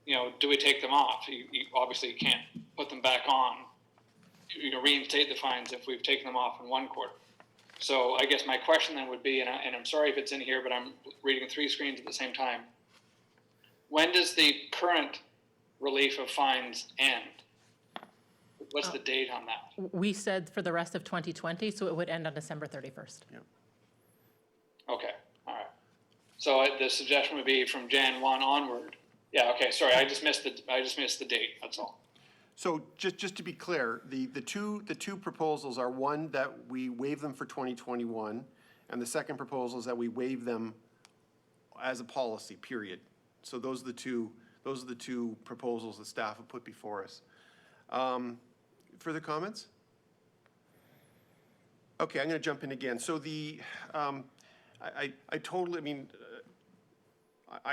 do we take them off? You obviously can't put them back on, reinstate the fines if we've taken them off in one quarter. So I guess my question then would be, and I'm sorry if it's in here, but I'm reading 3 screens at the same time. When does the current relief of fines end? What's the date on that? We said for the rest of 2020, so it would end on December 31st. Yeah. Okay, all right. So the suggestion would be from Jan 1 onward. Yeah, okay, sorry, I just missed the date, that's all. So just to be clear, the two proposals are, one, that we waive them for 2021, and the second proposal is that we waive them as a policy, period. So those are the two proposals that staff have put before us. Further comments? Okay, I'm going to jump in again. So I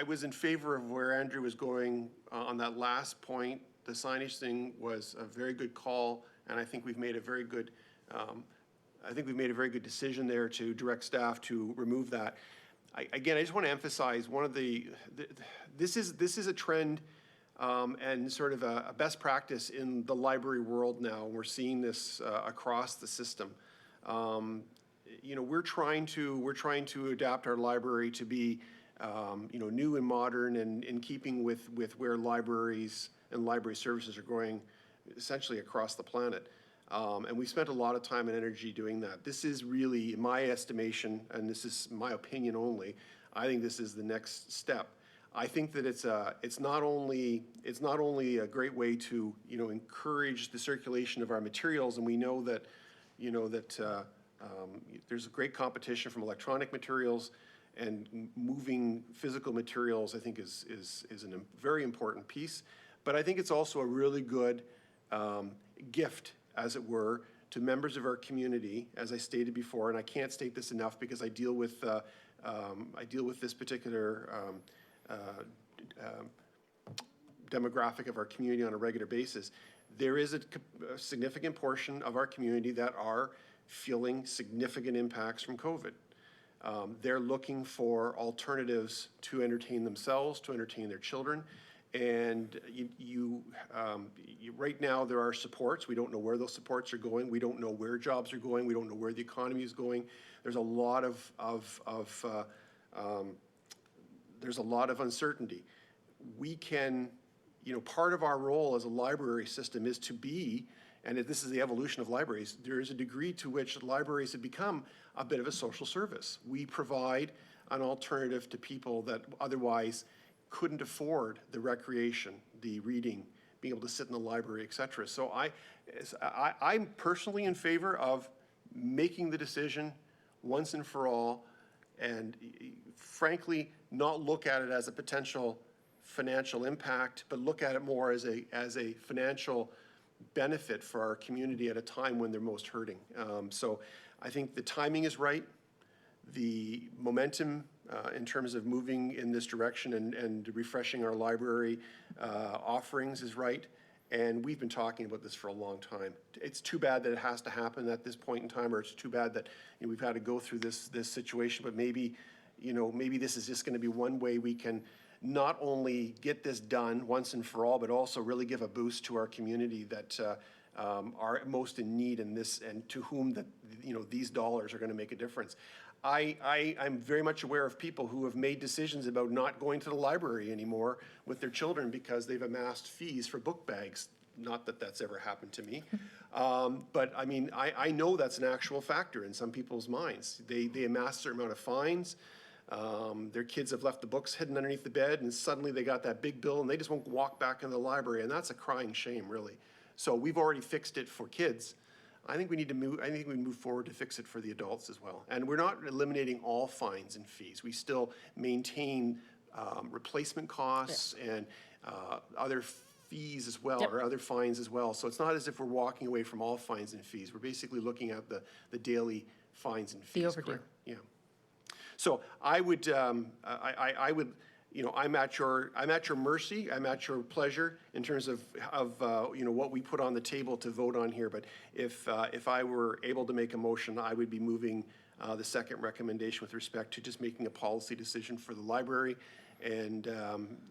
was in favor of where Andrew was going on that last point. The signage thing was a very good call, and I think we've made a very good decision there to direct staff to remove that. I just want to emphasize this is a trend and sort of a best practice in the library world now. We're seeing this across the system. We're trying to adapt our library to be new and modern and in keeping with where libraries and library services are going essentially across the planet. And we spent a lot of time and energy doing that. This is really, in my estimation, and this is my opinion only, I think this is the next step. I think that it's not only a great way to encourage the circulation of our materials, and we know that there's a great competition from electronic materials, and moving physical materials I think is a very important piece. But I think it's also a really good gift, as it were, to members of our community, as I stated before, and I can't state this enough because I deal with this particular demographic of our community on a regular basis. There is a significant portion of our community that are feeling significant impacts from COVID. They're looking for alternatives to entertain themselves, to entertain their children. And right now there are supports. We don't know where those supports are going. We don't know where jobs are going. We don't know where the economy is going. There's a lot of uncertainty. We can, part of our role as a library system is to be, and this is the evolution of libraries, there is a degree to which libraries have become a bit of a social service. We provide an alternative to people that otherwise couldn't afford the recreation, the reading, being able to sit in the library, et cetera. So I'm personally in favor of making the decision once and for all, and frankly, not look at it as a potential financial impact, but look at it more as a financial benefit for our community at a time when they're most hurting. So I think the timing is right. The momentum in terms of moving in this direction and refreshing our library offerings is right. And we've been talking about this for a long time. It's too bad that it has to happen at this point in time, or it's too bad that we've had to go through this situation. But maybe, maybe this is just going to be one way we can not only get this done once and for all, but also really give a boost to our community that are most in need in this, and to whom these dollars are going to make a difference. I'm very much aware of people who have made decisions about not going to the library anymore with their children because they've amassed fees for book bags. Not that that's ever happened to me. But I mean, I know that's an actual factor in some people's minds. They amass a certain amount of fines. Their kids have left the books hidden underneath the bed, and suddenly they got that big bill and they just won't walk back into the library. And that's a crying shame, really. So we've already fixed it for kids. I think we need to move. I think we move forward to fix it for the adults as well. And we're not eliminating all fines and fees. We still maintain replacement costs and other fees as well, or other fines as well. So it's not as if we're walking away from all fines and fees. We're basically looking at the daily fines and fees. The overdue. Correct? Yeah. So I would, I would. I'm at your mercy. I'm at your pleasure in terms of what we put on the table to vote on here. But if I were able to make a motion, I would be moving the second recommendation with respect to just making a policy decision for the library, and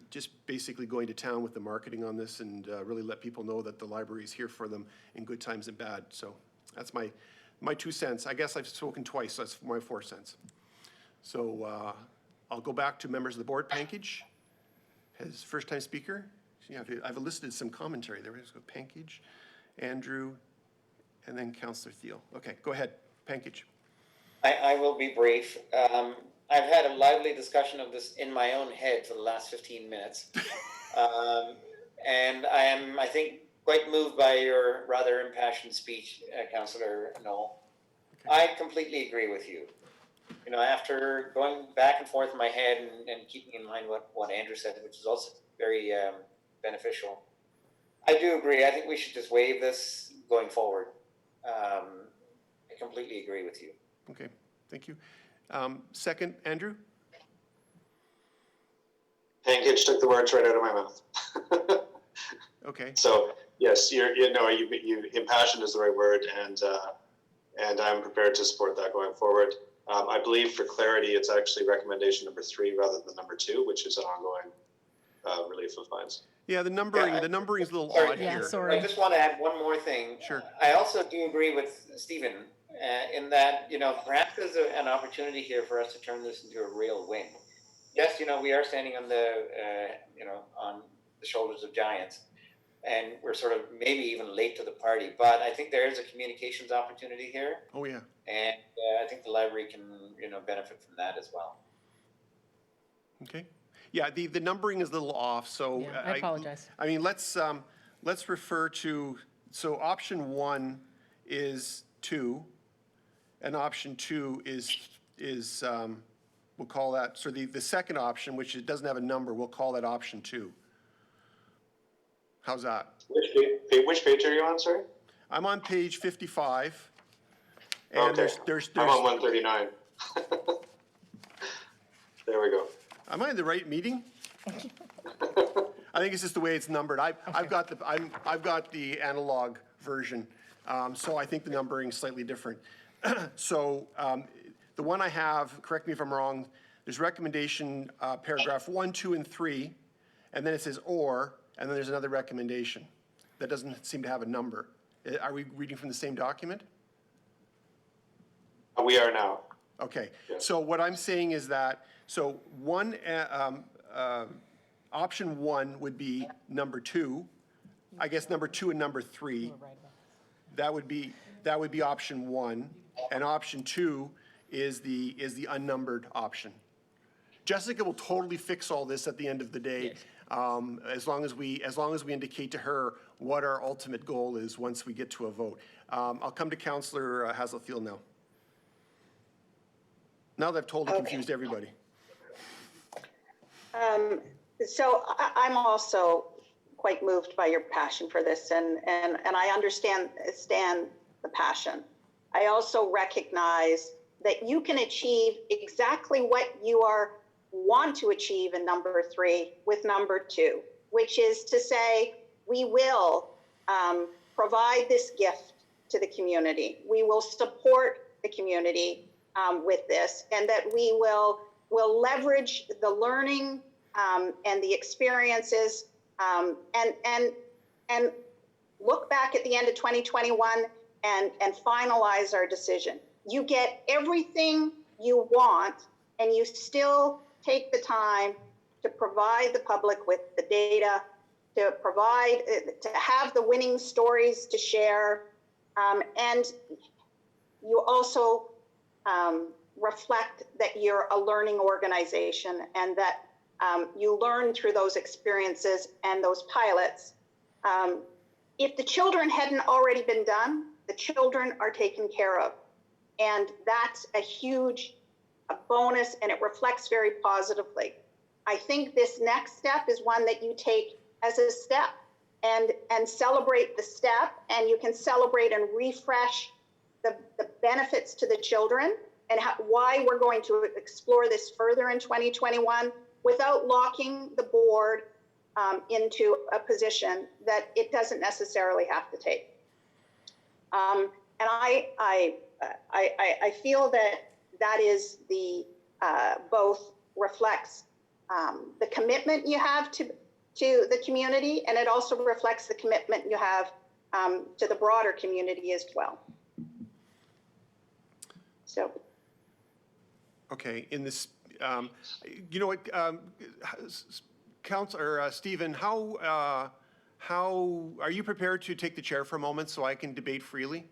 just basically going to town with the marketing on this, and really let people know that the library is here for them in good times and bad. So that's my 2 cents. I guess I've spoken twice. So that's my 4 cents. So. I'll go back to members of the board. Pankage, his first-time speaker. Yeah, I've listed some commentary there. Let's go Pankage, Andrew, and then Councillor Thiel. Okay, go ahead, Pankage. I will be brief. I've had a lively discussion of this in my own head for the last 15 minutes. And I am, I think, quite moved by your rather impassioned speech, Councillor Knoll. Okay. I completely agree with you. After going back and forth in my head and keeping in mind what Andrew said, which is also very beneficial, I do agree. I think we should just waive this going forward. I completely agree with you. Okay, thank you. Second, Andrew? Pankage took the words right out of my mouth. Okay. So yes, you impassioned is the right word, and I'm prepared to support that going forward. I believe for clarity, it's actually recommendation number 3 rather than number 2, which is an ongoing relief of fines. Yeah, the numbering is a little odd here. Sorry. I just want to add one more thing. Sure. I also do agree with Stephen in that, perhaps there's an opportunity here for us to turn this into a real win. Yes, we are standing on on the shoulders of giants, and we're sort of maybe even late to the party, but I think there is a communications opportunity here. Oh, yeah. And I think the library can, benefit from that as well. Okay. Yeah, the numbering is a little off, so. Yeah, I apologize. I mean, let's refer to, so option 1 is 2, and option 2 is we'll call that, so the second option, which it doesn't have a number, we'll call that option 2. How's that? Which page are you on, sorry? I'm on page 55. And okay. there's I'm on 139. There we go. Am I in the right meeting? I think it's just the way it's numbered. I've got the analog version, so I think the numbering is slightly different. So the one I have, correct me if I'm wrong, there's recommendation paragraph 1, 2, and 3, and then it says or, and then there's another recommendation that doesn't seem to have a number. Are we reading from the same document? We are now. Okay, yes. So what I'm saying is that, so option 1 would be number 2, I guess number 2 and number 3. That would be option 1, and option 2 is the unnumbered option. Jessica will totally fix all this at the end of the day, as long as we indicate to her what our ultimate goal is once we get to a vote. I'll come to Councillor Hazelfield now. Now that I've totally confused everybody. So I'm also quite moved by your passion for this, and I understand the passion. I also recognize that you can achieve exactly what you want to achieve in number 3 with number 2, which is to say, we will provide this gift to the community. We will support the community with this, and that we will leverage the learning and the experiences and look back at the end of 2021 and finalize our decision. You get everything you want, and you still take the time to provide the public with the data, to have the winning stories to share, and you also reflect that you're a learning organization and that you learn through those experiences and those pilots. If the children hadn't already been done, the children are taken care of. And that's a huge bonus, and it reflects very positively. I think this next step is one that you take as a step and celebrate the step, and you can celebrate and refresh the benefits to the children and why we're going to explore this further in 2021 without locking the board into a position that it doesn't necessarily have to take. And I feel that is both reflects the commitment you have to the community, and it also reflects the commitment you have to the broader community as well. So. Okay, in this, you know what, Councillor Stephen, how are you prepared to take the chair for a moment so I can debate freely?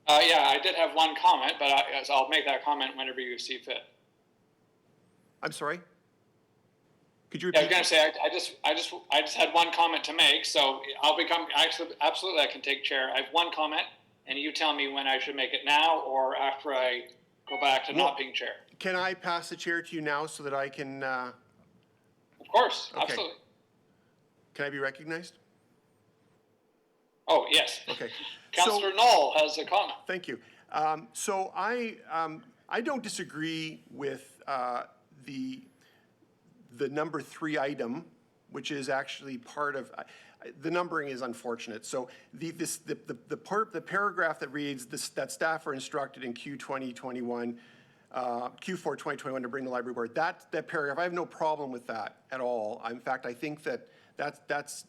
Yeah, I did have one comment, but I'll make that comment whenever you see fit. I'm sorry? Could you Yeah, I repeat? was going to say, I just had one comment to make, so absolutely I can take chair. I have one comment, and you tell me when I should make it now or after I go back to not being chair. Can I pass the chair to you now so that I can? Of course, okay. Absolutely. Can I be recognized? Oh, yes. Okay. Councillor Knoll has a comment. Thank you. So I don't disagree with the number 3 item, which is actually part of, the numbering is unfortunate. So the paragraph that reads that staff are instructed in Q4 2021 to bring the library board, that paragraph, I have no problem with that at all. In fact, I think that's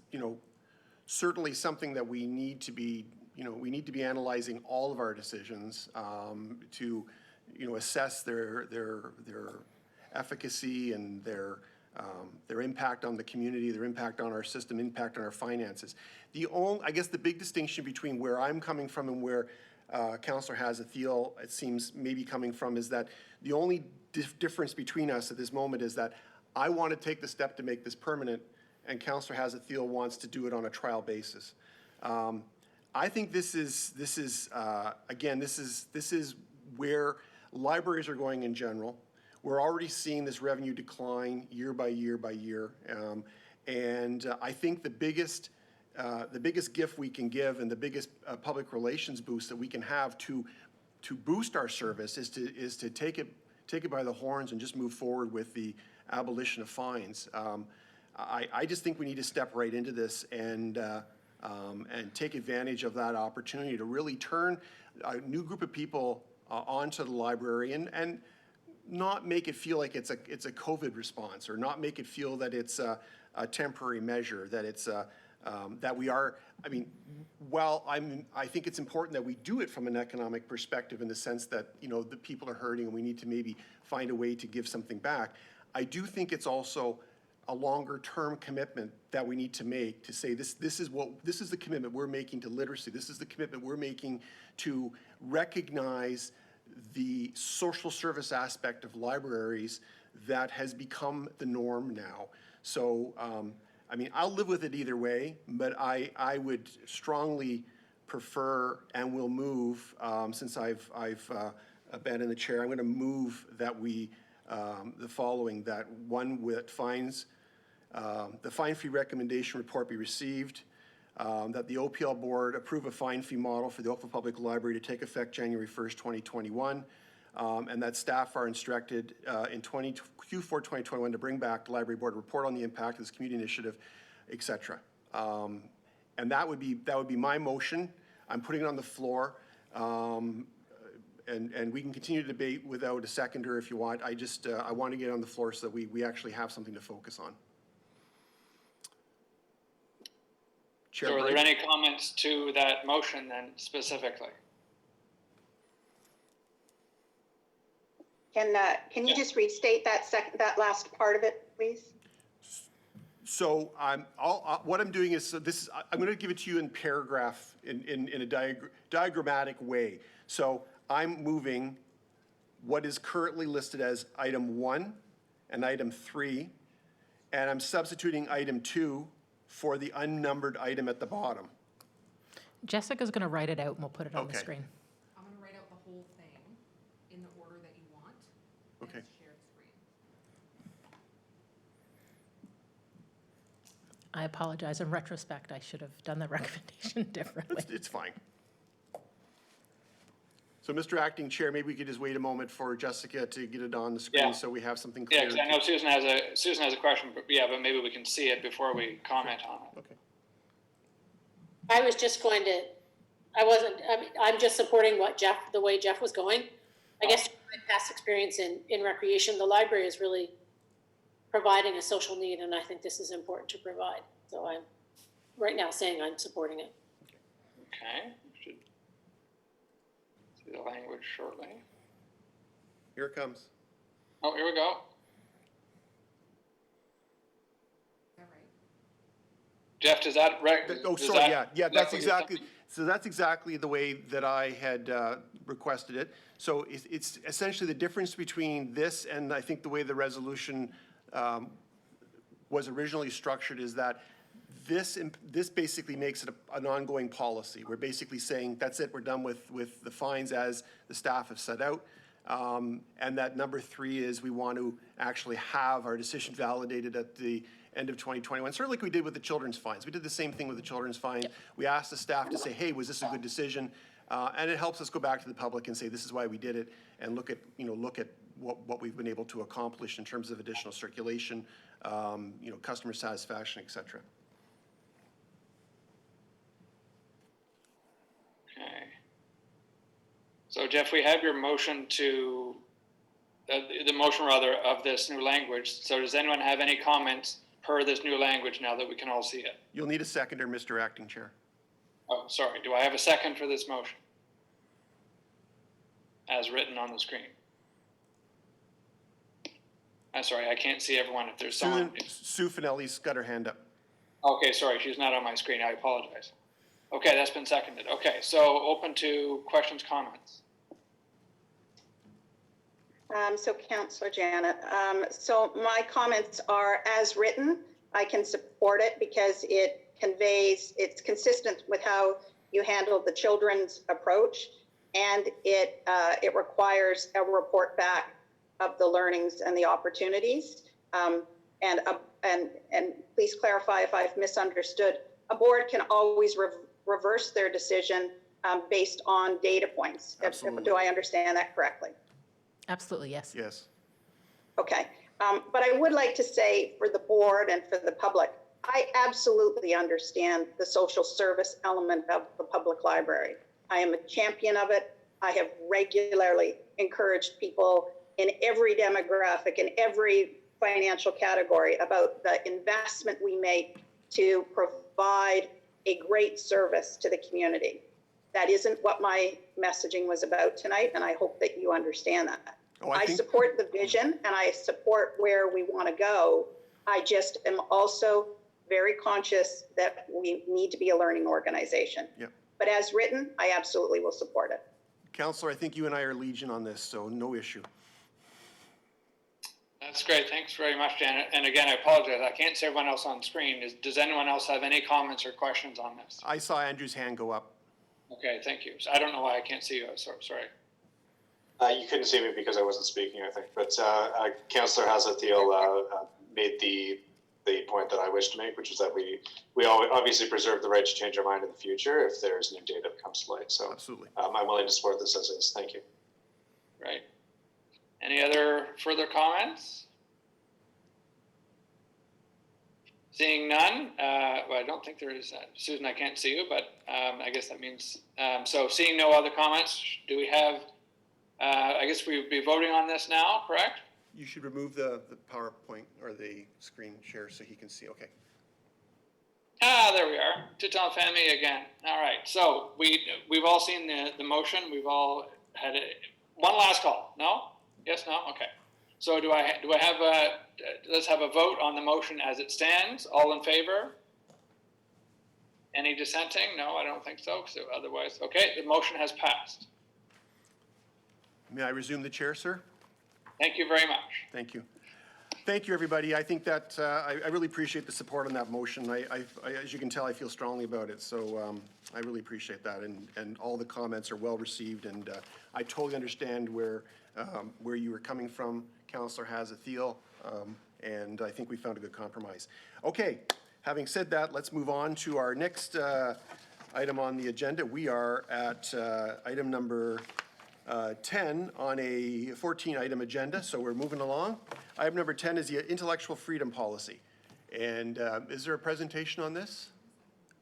certainly something that we need to be analyzing all of our decisions to assess their efficacy and their impact on the community, their impact on our system, impact on our finances. I guess the big distinction between where I'm coming from and where Councillor Hazathiel, it seems, maybe coming from, is that the only difference between us at this moment is that I want to take the step to make this permanent, and Councillor Hazathiel wants to do it on a trial basis. I think this is where libraries are going in general. We're already seeing this revenue decline year by year by year, and I think the biggest gift we can give and the biggest public relations boost that we can have to boost our service is to take it by the horns and just move forward with the abolition of fines. I just think we need to step right into this and take advantage of that opportunity to really turn a new group of people onto the library and not make it feel like it's a COVID response, or not make it feel that it's a temporary measure, that it's that we are. I mean, while I think it's important that we do it from an economic perspective in the sense that the people are hurting and we need to maybe find a way to give something back. I do think it's also a longer term commitment that we need to make to say this is the commitment we're making to literacy. This is the commitment we're making to recognize the social service aspect of libraries that has become the norm now. So, I mean, I'll live with it either way, but I would strongly prefer and will move, since I've been in the chair, I'm going to move that we, the following, that one with fines, the fine-free recommendation report be received, that the OPL board approve a fine fee model for the Oakville Public Library to take effect January 1st, 2021, and that staff are instructed in Q4 2021 to bring back the library board a report on the impact of this community initiative, et cetera. And that would be my motion. I'm putting it on the floor. And we can continue to debate without a seconder if you want. I want to get it on the floor so that we actually have something to focus on. Chair So are there Bright? any comments to that motion then specifically? Can you just restate that last part of it, please? So what I'm doing is, so I'm going to give it to you in paragraph, in a diagrammatic way. So I'm moving what is currently listed as item 1 and item 3, and I'm substituting item 2 for the unnumbered item at the bottom. Jessica's going to write it out and we'll put it on the Okay. screen. I'm going to write out the whole thing in the order that you want. Okay. Shared screen. I apologize. In retrospect, I should have done the recommendation differently. It's fine. So, Mr. Acting Chair, maybe we could just wait a moment for Jessica to get it on the screen Yeah. so we have something Yeah, clear. because I know Susan has a question, but maybe we can see it before we comment on it. Okay. I was just going to, I'm just supporting the way Jeff was going. I guess my past experience in recreation, the library is really providing a social need, and I think this is important to provide. So I'm right now saying I'm supporting it. Okay, we should see the language shortly. Here it comes. Oh, here we go. All right. Jeff, does that Oh, does sorry, that yeah, that's reflect what you're exactly, so that's exactly the way that I had requested it. So it's essentially the difference between this and I think the way the resolution was originally structured is that this basically makes it an ongoing policy. We're basically saying, that's it, we're done with the fines as the staff have set out. And that number 3 is we want to actually have our decision validated at the end of 2021, sort of like we did with the children's fines. We did the same thing with the children's fines. We asked the staff to say, hey, was this a good decision? And it helps us go back to the public and say, this is why we did it, and look at what we've been able to accomplish in terms of additional circulation, customer satisfaction, et cetera. Okay. So Jeff, we have your motion the motion rather of this new language. So does anyone have any comments per this new language now that we can all see it? You'll need a seconder, Mr. Acting Chair. Oh, sorry. Do I have a second for this motion? As written on the screen. I'm sorry, I can't see everyone if there's someone. Sue Finelli's got her hand up. Okay, sorry, she's not on my screen. I apologize. Okay, that's been seconded. Okay, so open to questions, comments. So Councillor Janet, so my comments are as written. I can support it because it's consistent with how you handled the children's approach, and it requires a report back of the learnings and the opportunities. And please clarify if I've misunderstood. A board can always reverse their decision based on data points. Absolutely. Do I understand that correctly? Absolutely, yes. Yes. Okay, but I would like to say for the board and for the public, I absolutely understand the social service element of the public library. I am a champion of it. I have regularly encouraged people in every demographic, in every financial category about the investment we make to provide a great service to the community. That isn't what my messaging was about tonight, and I hope that you understand that. Oh, I support the vision and I support where we want to go. I just am also very conscious that we need to be a learning organization. Yep. But as written, I absolutely will support it. Councillor, I think you and I are legion on this, so no issue. That's great. Thanks very much, Janet. And again, I apologize. I can't see everyone else on screen. Does anyone else have any comments or questions on this? I saw Andrew's hand go up. Okay, thank you. So I don't know why I can't see you. Sorry. You couldn't see me because I wasn't speaking, I think. But Councillor Hazatiel made the the point that I wish to make, which is that we obviously preserve the right to change our mind in the future if there's new data that comes to light. So Absolutely. I'm willing to support this as is. Thank you. Right. Any other further comments? Seeing none, well, I don't think there is. Susan, I can't see you, but I guess that means, so seeing no other comments, do we have, I guess we would be voting on this now, correct? You should remove the PowerPoint or the screen share so he can see. Okay. Ah, there we are. Titon family again. All right. So we've all seen the motion. We've all had one last call. No? Yes, no? Okay. So do I have let's have a vote on the motion as it stands. All in favor? Any dissenting? No, I don't think so. So otherwise, okay, the motion has passed. May I resume the chair, sir? Thank you very much. Thank you. Thank you, everybody. I think that I really appreciate the support on that motion. I, as you can tell, I feel strongly about it. So I really appreciate that. And all the comments are well received. And I totally understand where you were coming from, Councillor Hazathiel. And I think we found a good compromise. Okay, having said that, let's move on to our next item on the agenda. We are at item number 10 on a 14-item agenda, so we're moving along. Item number 10 is the intellectual freedom policy. And is there a presentation on this?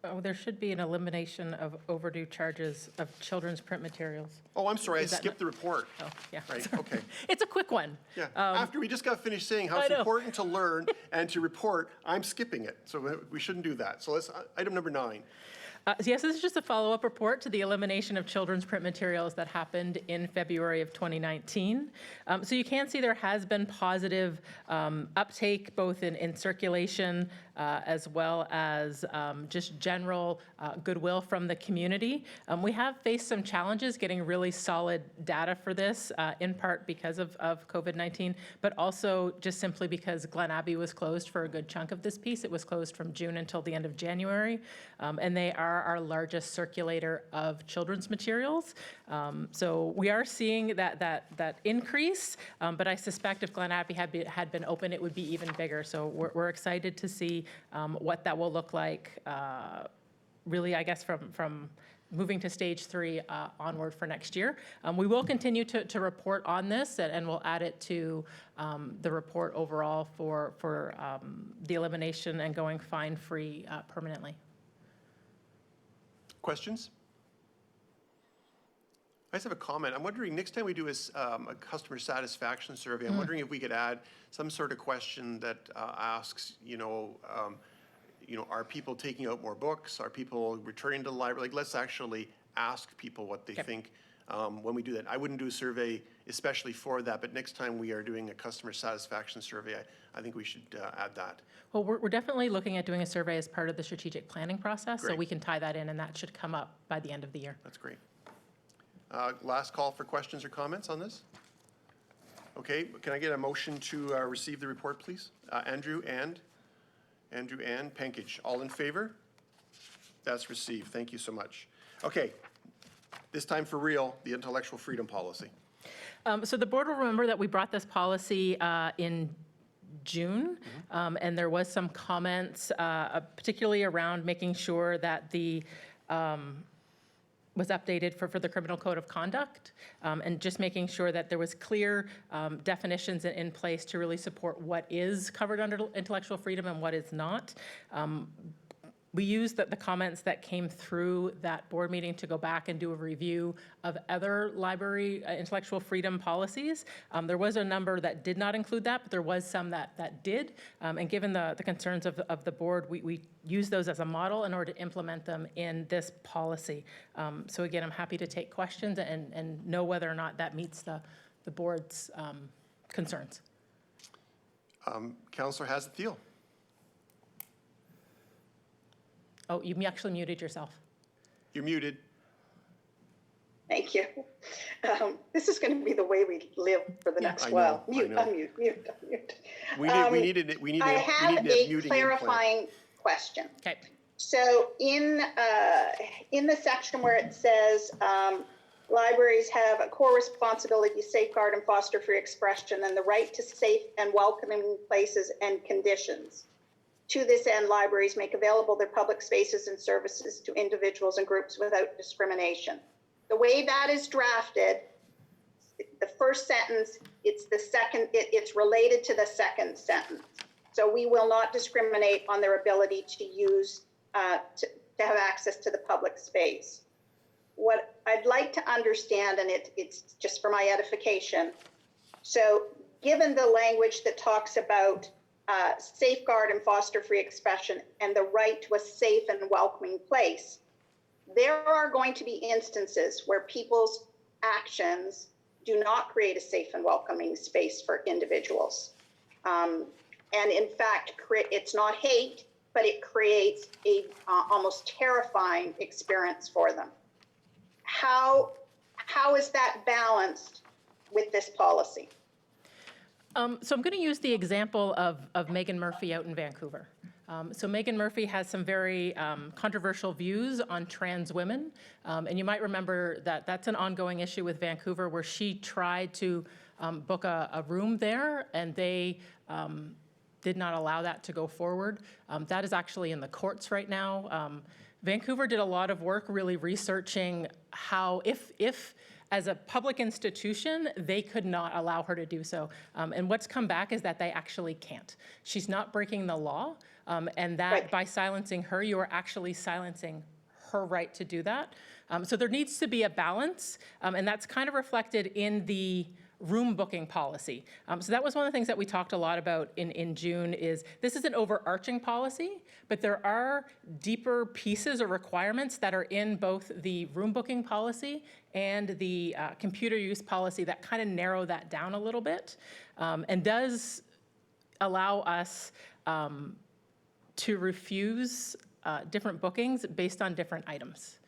Oh, there should be an elimination of overdue charges of children's print materials. Oh, I'm sorry, I Is that skipped the report. Oh, yeah. Right, sorry. okay. It's a quick one. Yeah, after we just got finished saying how I it's know. important to learn and to report, I'm skipping it. So we shouldn't do that. So let's, item number 9. So yes, this is just a follow-up report to the elimination of children's print materials that happened in February of 2019. So you can see there has been positive uptake both in circulation as well as just general goodwill from the community. We have faced some challenges getting really solid data for this, in part because of COVID-19, but also just simply because Glen Abbey was closed for a good chunk of this piece. It was closed from June until the end of January, and they are our largest circulator of children's materials. So we are seeing that increase, but I suspect if Glen Abbey had been open, it would be even bigger. So we're excited to see what that will look like, really, I guess, from moving to stage 3 onward for next year. We will continue to report on this, and we'll add it to the report overall for the elimination and going fine-free permanently. Questions? I just have a comment. I'm wondering, next time we do a customer satisfaction survey, I'm wondering if we could add some sort of question that asks, are people taking out more books? Are people returning to the library? Like, let's actually ask people what they think when we do that. I wouldn't do a survey especially for that, but next time we are doing a customer satisfaction survey, I think we should add that. Well, we're definitely looking at doing a survey as part of the strategic planning process, so Great. we can tie that in, and that should come up by the end of the year. That's great. Last call for questions or comments on this? Okay, can I get a motion to receive the report, please? Andrew and Pankage, all in favor? That's received. Thank you so much. Okay, this time for real, the intellectual freedom policy. So the board will remember that we brought this policy in June, and there was some comments, particularly around making sure that the was updated for the Criminal Code of Conduct, and just making sure that there was clear definitions in place to really support what is covered under intellectual freedom and what is not. We used the comments that came through that board meeting to go back and do a review of other library intellectual freedom policies. There was a number that did not include that, but there was some that did. And given the concerns of the board, we used those as a model in order to implement them in this policy. So again, I'm happy to take questions and know whether or not that meets the board's concerns. Councillor Hazathiel. Oh, you actually muted yourself. You're muted. Thank you. This is going to be the way we live for the next while. Mute, unmute, mute, unmute. We need a muting a implant. clarifying question. Okay. So in the section where it says libraries have a core responsibility to safeguard and foster free expression and the right to safe and welcoming places and conditions. To this end, libraries make available their public spaces and services to individuals and groups without discrimination. The way that is drafted, the first sentence, it's related to the second sentence. So we will not discriminate on their ability to use, to have access to the public space. What I'd like to understand, and it's just for my edification, so given the language that talks about safeguard and foster free expression and the right to a safe and welcoming place, there are going to be instances where people's actions do not create a safe and welcoming space for individuals. And in fact, it's not hate, but it creates a almost terrifying experience for them. How is that balanced with this policy? So I'm going to use the example of Megan Murphy out in Vancouver. So Megan Murphy has some very controversial views on trans women. And you might remember that that's an ongoing issue with Vancouver where she tried to book a room there and they did not allow that to go forward. That is actually in the courts right now. Vancouver did a lot of work really researching how, if as a public institution, they could not allow her to do so. And what's come back is that they actually can't. She's not breaking the law, and that Right. by silencing her, you are actually silencing her right to do that. So there needs to be a balance, and that's kind of reflected in the room booking policy. So that was one of the things that we talked a lot about in June is this is an overarching policy, but there are deeper pieces or requirements that are in both the room booking policy and the computer use policy that kind of narrow that down a little bit and does allow us to refuse different bookings based on different items.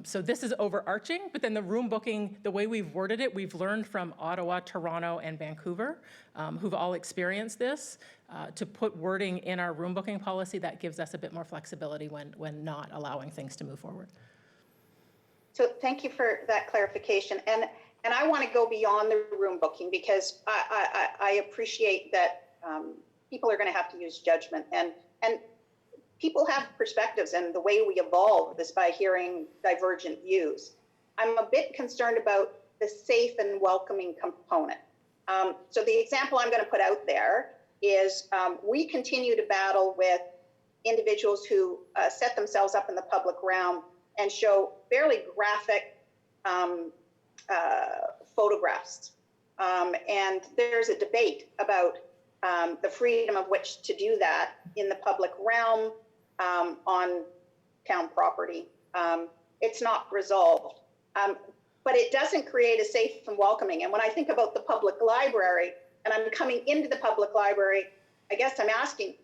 So this is overarching, but then the room booking, the way we've worded it, we've learned from Ottawa, Toronto, and Vancouver, who've all experienced this, to put wording in our room booking policy that gives us a bit more flexibility when not allowing things to move forward. So thank you for that clarification. And I want to go beyond the room booking because I appreciate that people are going to have to use judgment and people have perspectives, and the way we evolve is by hearing divergent views. I'm a bit concerned about the safe and welcoming component. So the example I'm going to put out there is we continue to battle with individuals who set themselves up in the public realm and show fairly graphic photographs. And there's a debate about the freedom of which to do that in the public realm, on town property. It's not resolved, but it doesn't create a safe and welcoming. And when I think about the public library and I'm coming into the public library, I guess I'm asking,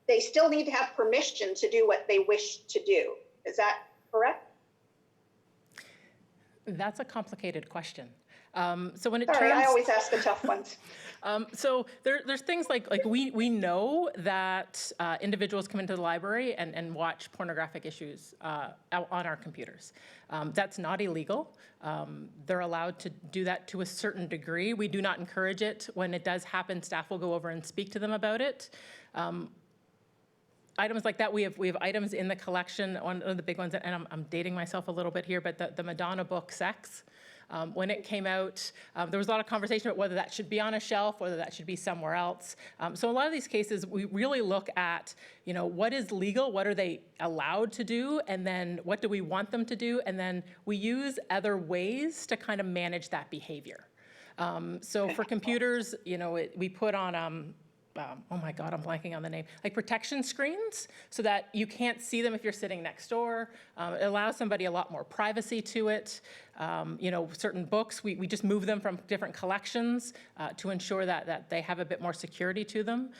they still need to have permission to do what they wish to do. Is that correct? That's a complicated question. So when it Sorry, I turns, always ask the tough ones. so there's things like we know that individuals come into the library and watch pornographic issues on our computers. That's not illegal. They're allowed to do that to a certain degree. We do not encourage it. When it does happen, staff will go over and speak to them about it. Items like that, we have items in the collection. One of the big ones, and I'm dating myself a little bit here, but the Madonna book, Sex. When it came out, there was a lot of conversation about whether that should be on a shelf, whether that should be somewhere else. So a lot of these cases, we really look at, what is legal, what are they allowed to do, and then what do we want them to do, and then we use other ways to kind of manage that behavior. So for computers, we put on, oh my God, I'm blanking on the name, like protection screens so that you can't see them if you're sitting next door. It allows somebody a lot more privacy to it. Certain books, we just move them from different collections to ensure that they have a bit more security to them.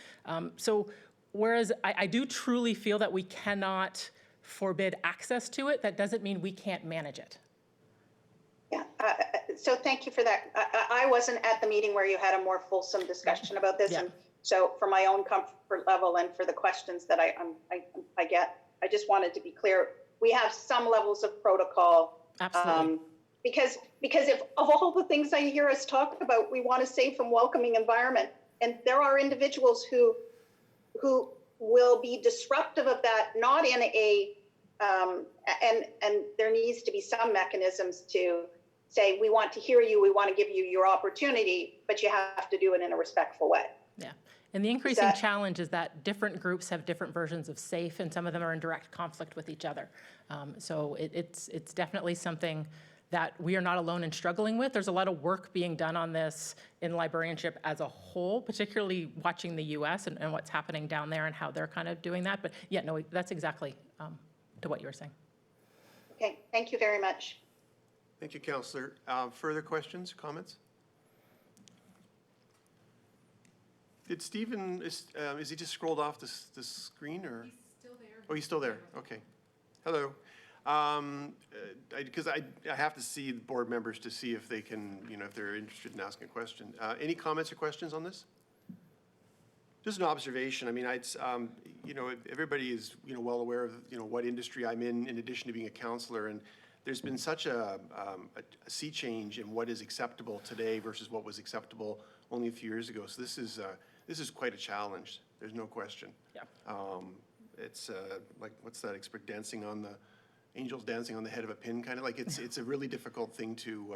So whereas I do truly feel that we cannot forbid access to it, that doesn't mean we can't manage it. Yeah, so thank you for that. I wasn't at the meeting where you had a more fulsome discussion about this. Yeah. And so for my own comfort level and for the questions that I get, I just wanted to be clear. We have some levels of protocol. Absolutely. Because if of all the things I hear us talk about, we want a safe and welcoming environment. And there are individuals who will be disruptive of that, not in a, and there needs to be some mechanisms to say, we want to hear you, we want to give you your opportunity, but you have to do it in a respectful way. Yeah. And the increasing challenge is that different groups have different versions of SAFE, and some of them are in direct conflict with each other. So it's definitely something that we are not alone in struggling with. There's a lot of work being done on this in librarianship as a whole, particularly watching the US and what's happening down there and how they're kind of doing that. But yeah, no, that's exactly to what you were saying. Okay, thank you very much. Thank you, Councillor. Further questions, comments? Did Stephen, is he just scrolled off the screen, or? He's still there. Oh, he's still there, okay. Hello. Because I have to see the board members to see if they can, if they're interested in asking a question. Any comments or questions on this? Just an observation. I mean, everybody is, well aware of, what industry I'm in addition to being a counselor, and there's been such a sea change in what is acceptable today versus what was acceptable only a few years ago. So this is quite a challenge. There's no question. Yeah. It's like, what's that angels dancing on the head of a pin, kind of like it's a really difficult thing to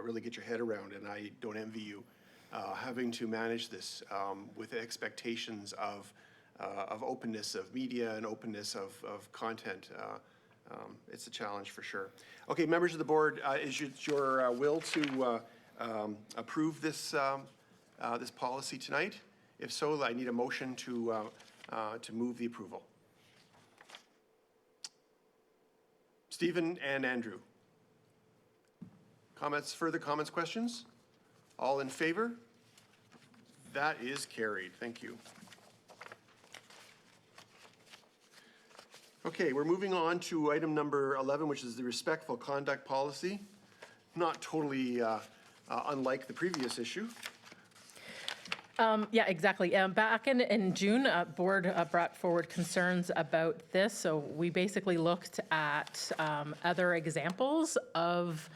really get your head around, and I don't envy you having to manage this with expectations of openness of media and openness of content. It's a challenge for sure. Okay, members of the board, is it your will to approve this this policy tonight? If so, I need a motion to move the approval. Stephen and Andrew. Further comments, questions? All in favor? That is carried. Thank you. Okay, we're moving on to item number 11, which is the respectful conduct policy. Not totally unlike the previous issue. Yeah, exactly. Back in June, board brought forward concerns about this. So we basically looked at other examples of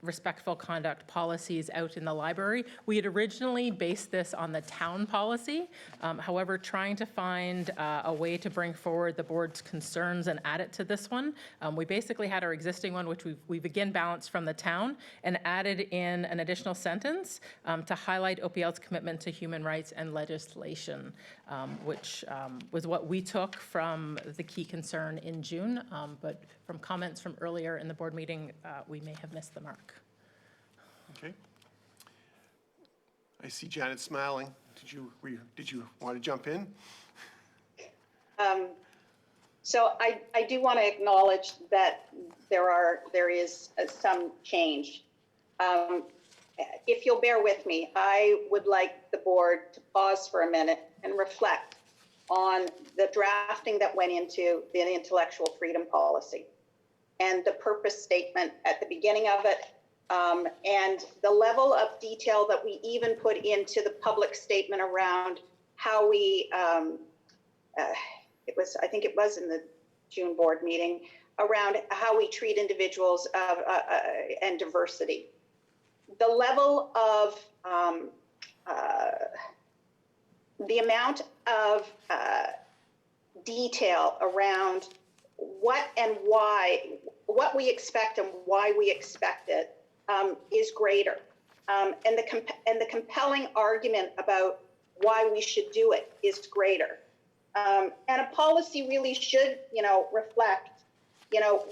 respectful conduct policies out in the library. We had originally based this on the town policy. However, trying to find a way to bring forward the board's concerns and add it to this one, we basically had our existing one, which we've again balanced from the town, and added in an additional sentence to highlight OPL's commitment to human rights and legislation, which was what we took from the key concern in June. But from comments from earlier in the board meeting, we may have missed the mark. Okay. I see Janet smiling. Did you want to jump in? So I do want to acknowledge that there is some change. If you'll bear with me, I would like the board to pause for a minute and reflect on the drafting that went into the intellectual freedom policy and the purpose statement at the beginning of it, and the level of detail that we even put into the public statement around how we, I think it was in the June board meeting, around how we treat individuals and diversity. The level of, the amount of detail around what and why, what we expect and why we expect it is greater. And the compelling argument about why we should do it is greater. And a policy really should, reflect,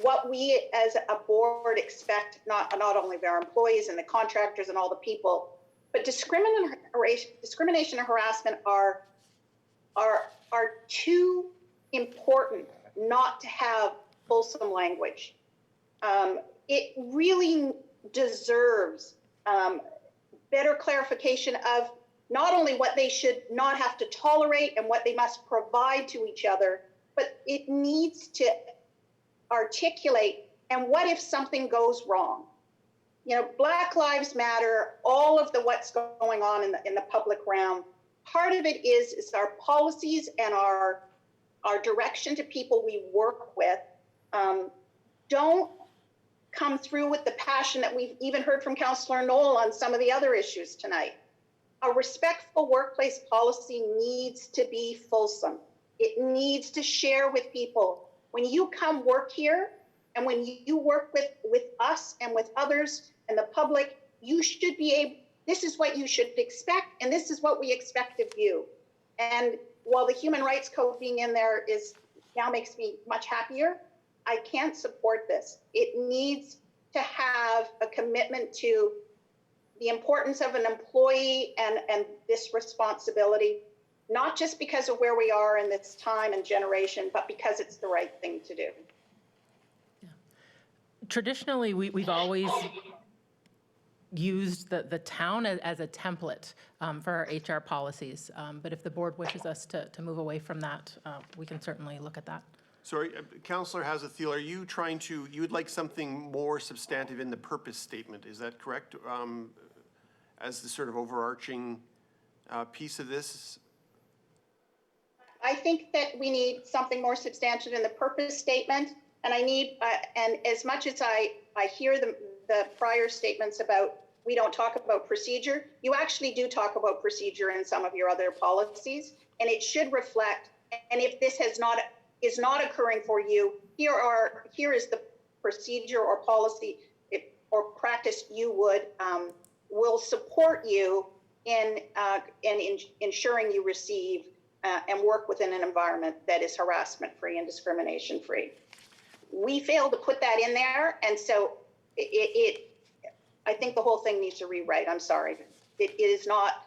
what we as a board expect, not only of our employees and the contractors and all the people, but discrimination and harassment are too important not to have fulsome language. It really deserves better clarification of not only what they should not have to tolerate and what they must provide to each other, but it needs to articulate, and what if something goes wrong? Black Lives Matter, all of the what's going on in the public realm, part of it is our policies and our direction to people we work with don't come through with the passion that we've even heard from Councillor Knoll on some of the other issues tonight. A respectful workplace policy needs to be fulsome. It needs to share with people. When you come work here and when you work with us and with others and the public, you should be able, this is what you should expect, and this is what we expect of you. And while the Human Rights Code being in there now makes me much happier, I can't support this. It needs to have a commitment to the importance of an employee and this responsibility, not just because of where we are in this time and generation, but because it's the right thing to do. Traditionally, we've always used the town as a template for our HR policies. But if the board wishes us to move away from that, we can certainly look at that. Sorry, Councillor Hazathiel, are you trying to, you would like something more substantive in the purpose statement, is that correct? As the sort of overarching piece of this? I think that we need something more substantial in the purpose statement. And I need, and as much as I hear the prior statements about we don't talk about procedure, you actually do talk about procedure in some of your other policies, and it should reflect, and if this is not occurring for you, here is the procedure or policy or practice you will support you in ensuring you receive and work within an environment that is harassment-free and discrimination-free. We failed to put that in there, and so I think the whole thing needs to rewrite. I'm sorry. It is not,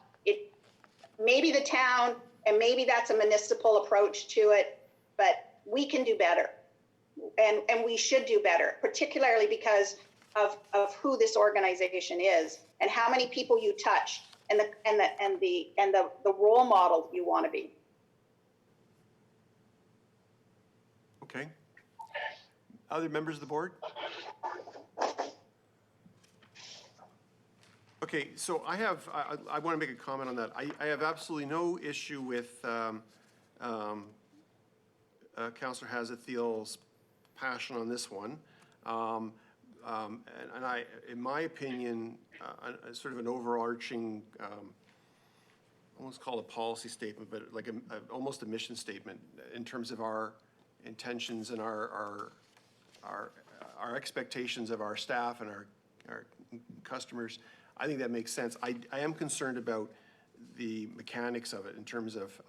maybe the town, and maybe that's a municipal approach to it, but we can do better. And we should do better, particularly because of who this organization is and how many people you touch and the role model you want to be. Okay. Other members of the board? Okay, so I want to make a comment on that. I have absolutely no issue with Councillor Hazathiel's passion on this one. And I, in my opinion, sort of an overarching, almost call it a policy statement, but like almost a mission statement in terms of our intentions and our expectations of our staff and our customers. I think that makes sense. I am concerned about the mechanics of it in terms of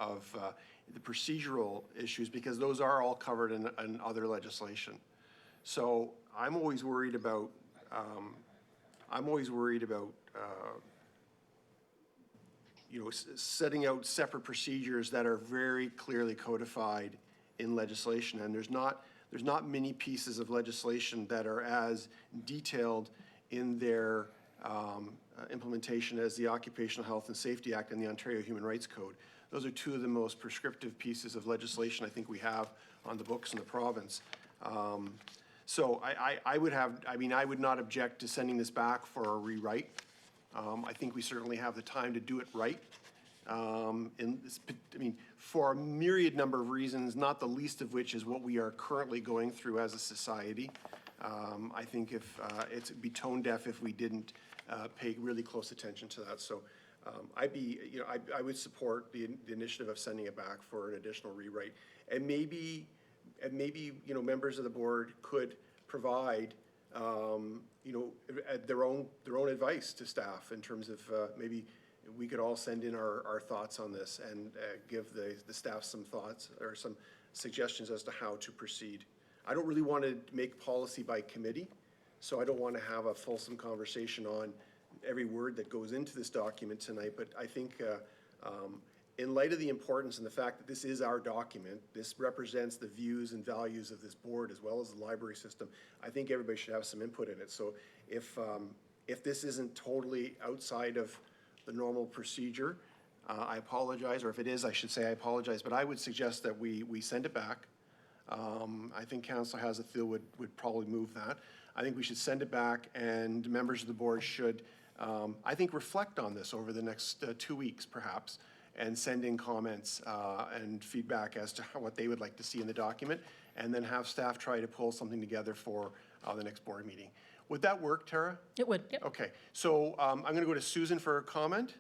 the procedural issues, because those are all covered in other legislation. So I'm always worried about setting out separate procedures that are very clearly codified in legislation, and there's not many pieces of legislation that are as detailed in their implementation as the Occupational Health and Safety Act and the Ontario Human Rights Code. Those are two of the most prescriptive pieces of legislation I think we have on the books in the province. So I would not object to sending this back for a rewrite. I think we certainly have the time to do it right. For a myriad number of reasons, not the least of which is what we are currently going through as a society. I think if it'd be tone deaf if we didn't pay really close attention to that. So I would support the initiative of sending it back for an additional rewrite. And maybe members of the board could provide their own advice to staff in terms of maybe we could all send in our thoughts on this and give the staff some thoughts or some suggestions as to how to proceed. I don't really want to make policy by committee, so I don't want to have a fulsome conversation on every word that goes into this document tonight, but I think in light of the importance and the fact that this is our document, this represents the views and values of this board as well as the library system, I think everybody should have some input in it. So if this isn't totally outside of the normal procedure, I apologize, or if it is, I should say I apologize, but I would suggest that we send it back. I think Councillor Hazathiel would probably move that. I think we should send it back, and members of the board should, I think, reflect on this over the next 2 weeks, perhaps, and send in comments and feedback as to what they would like to see in the document, and then have staff try to pull something together for the next board meeting. Would that work, Tara? It would, yep. Okay, so I'm going to go to Susan for a comment.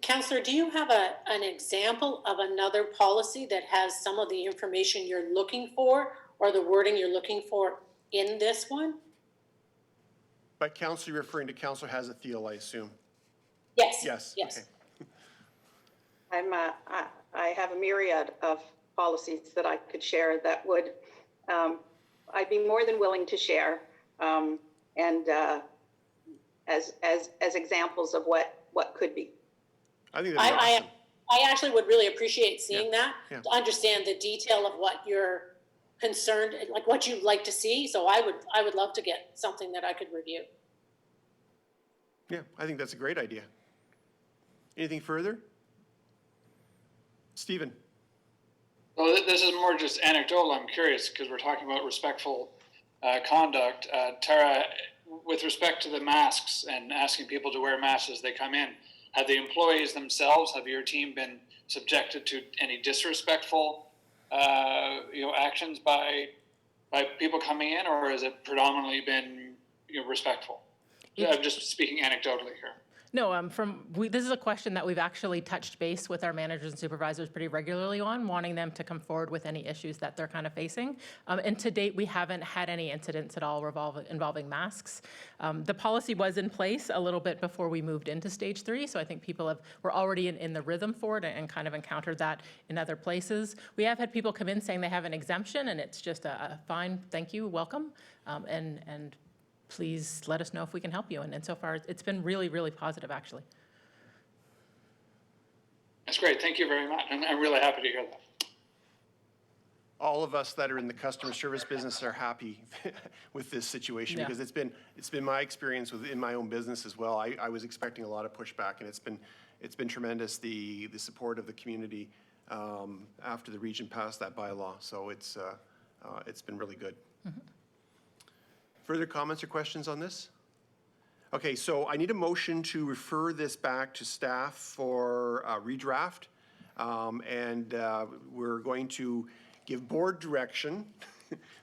Counselor, do you have an example of another policy that has some of the information you're looking for or the wording you're looking for in this one? But Council, you're referring to Councilor Hazathiel, I assume? Yes. Yes. Yes. Okay. I have a myriad of policies that I could share that would, I'd be more than willing to share, and as examples of what could be. I think that'd be awesome. I actually would really appreciate seeing that, yeah. to understand the detail of what you're concerned, like what you'd like to see. So I would love to get something that I could review. Yeah, I think that's a great idea. Anything further? Stephen? Well, this is more just anecdotal. I'm curious because we're talking about respectful conduct. Tara, with respect to the masks and asking people to wear masks as they come in, have the employees themselves, have your team been subjected to any disrespectful actions by people coming in, or has it predominantly been respectful? I'm just speaking anecdotally here. No, this is a question that we've actually touched base with our managers and supervisors pretty regularly on, wanting them to come forward with any issues that they're kind of facing. And to date, we haven't had any incidents at all involving masks. The policy was in place a little bit before we moved into stage 3, so I think people were already in the rhythm for it and kind of encountered that in other places. We have had people come in saying they have an exemption, and it's just a fine, thank you, welcome, and please let us know if we can help you. And so far, it's been really, really positive, actually. That's great. Thank you very much. I'm really happy to hear that. All of us that are in the customer service business are happy with this situation, because it's been my experience in my own business as well. I was expecting a lot of pushback, and it's been tremendous, the support of the community after the region passed that bylaw. So it's been really good. Mm-hmm. Further comments or questions on this? Okay, so I need a motion to refer this back to staff for redraft. We're going to give board direction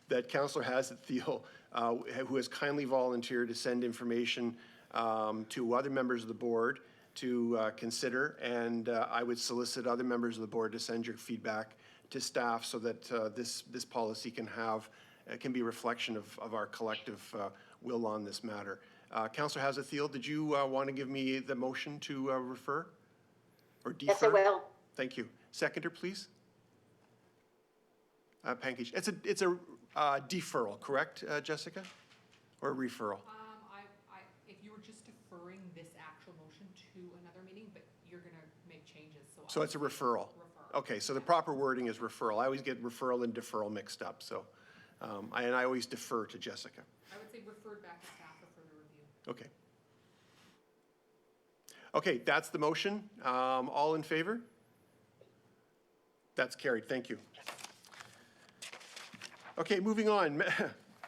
that Councillor Hazathiel, who has kindly volunteered to send information to other members of the board to consider. And I would solicit other members of the board to send your feedback to staff so that this policy can be a reflection of our collective will on this matter. Councillor Hazathiel, did you want to give me the motion to refer or defer? Yes, I will. Thank you. Seconder, please. Pankaj, it's a deferral, correct, Jessica, or a referral? If you were just deferring this actual motion to another meeting, but you're going to make changes, So it's a referral. Okay, so the proper wording is referral. I always get referral and deferral mixed up, so. And I always defer to Jessica. I would say referred back to staff for further review. Okay. Okay, that's the motion. All in favor? That's carried. Thank you. Okay, moving on.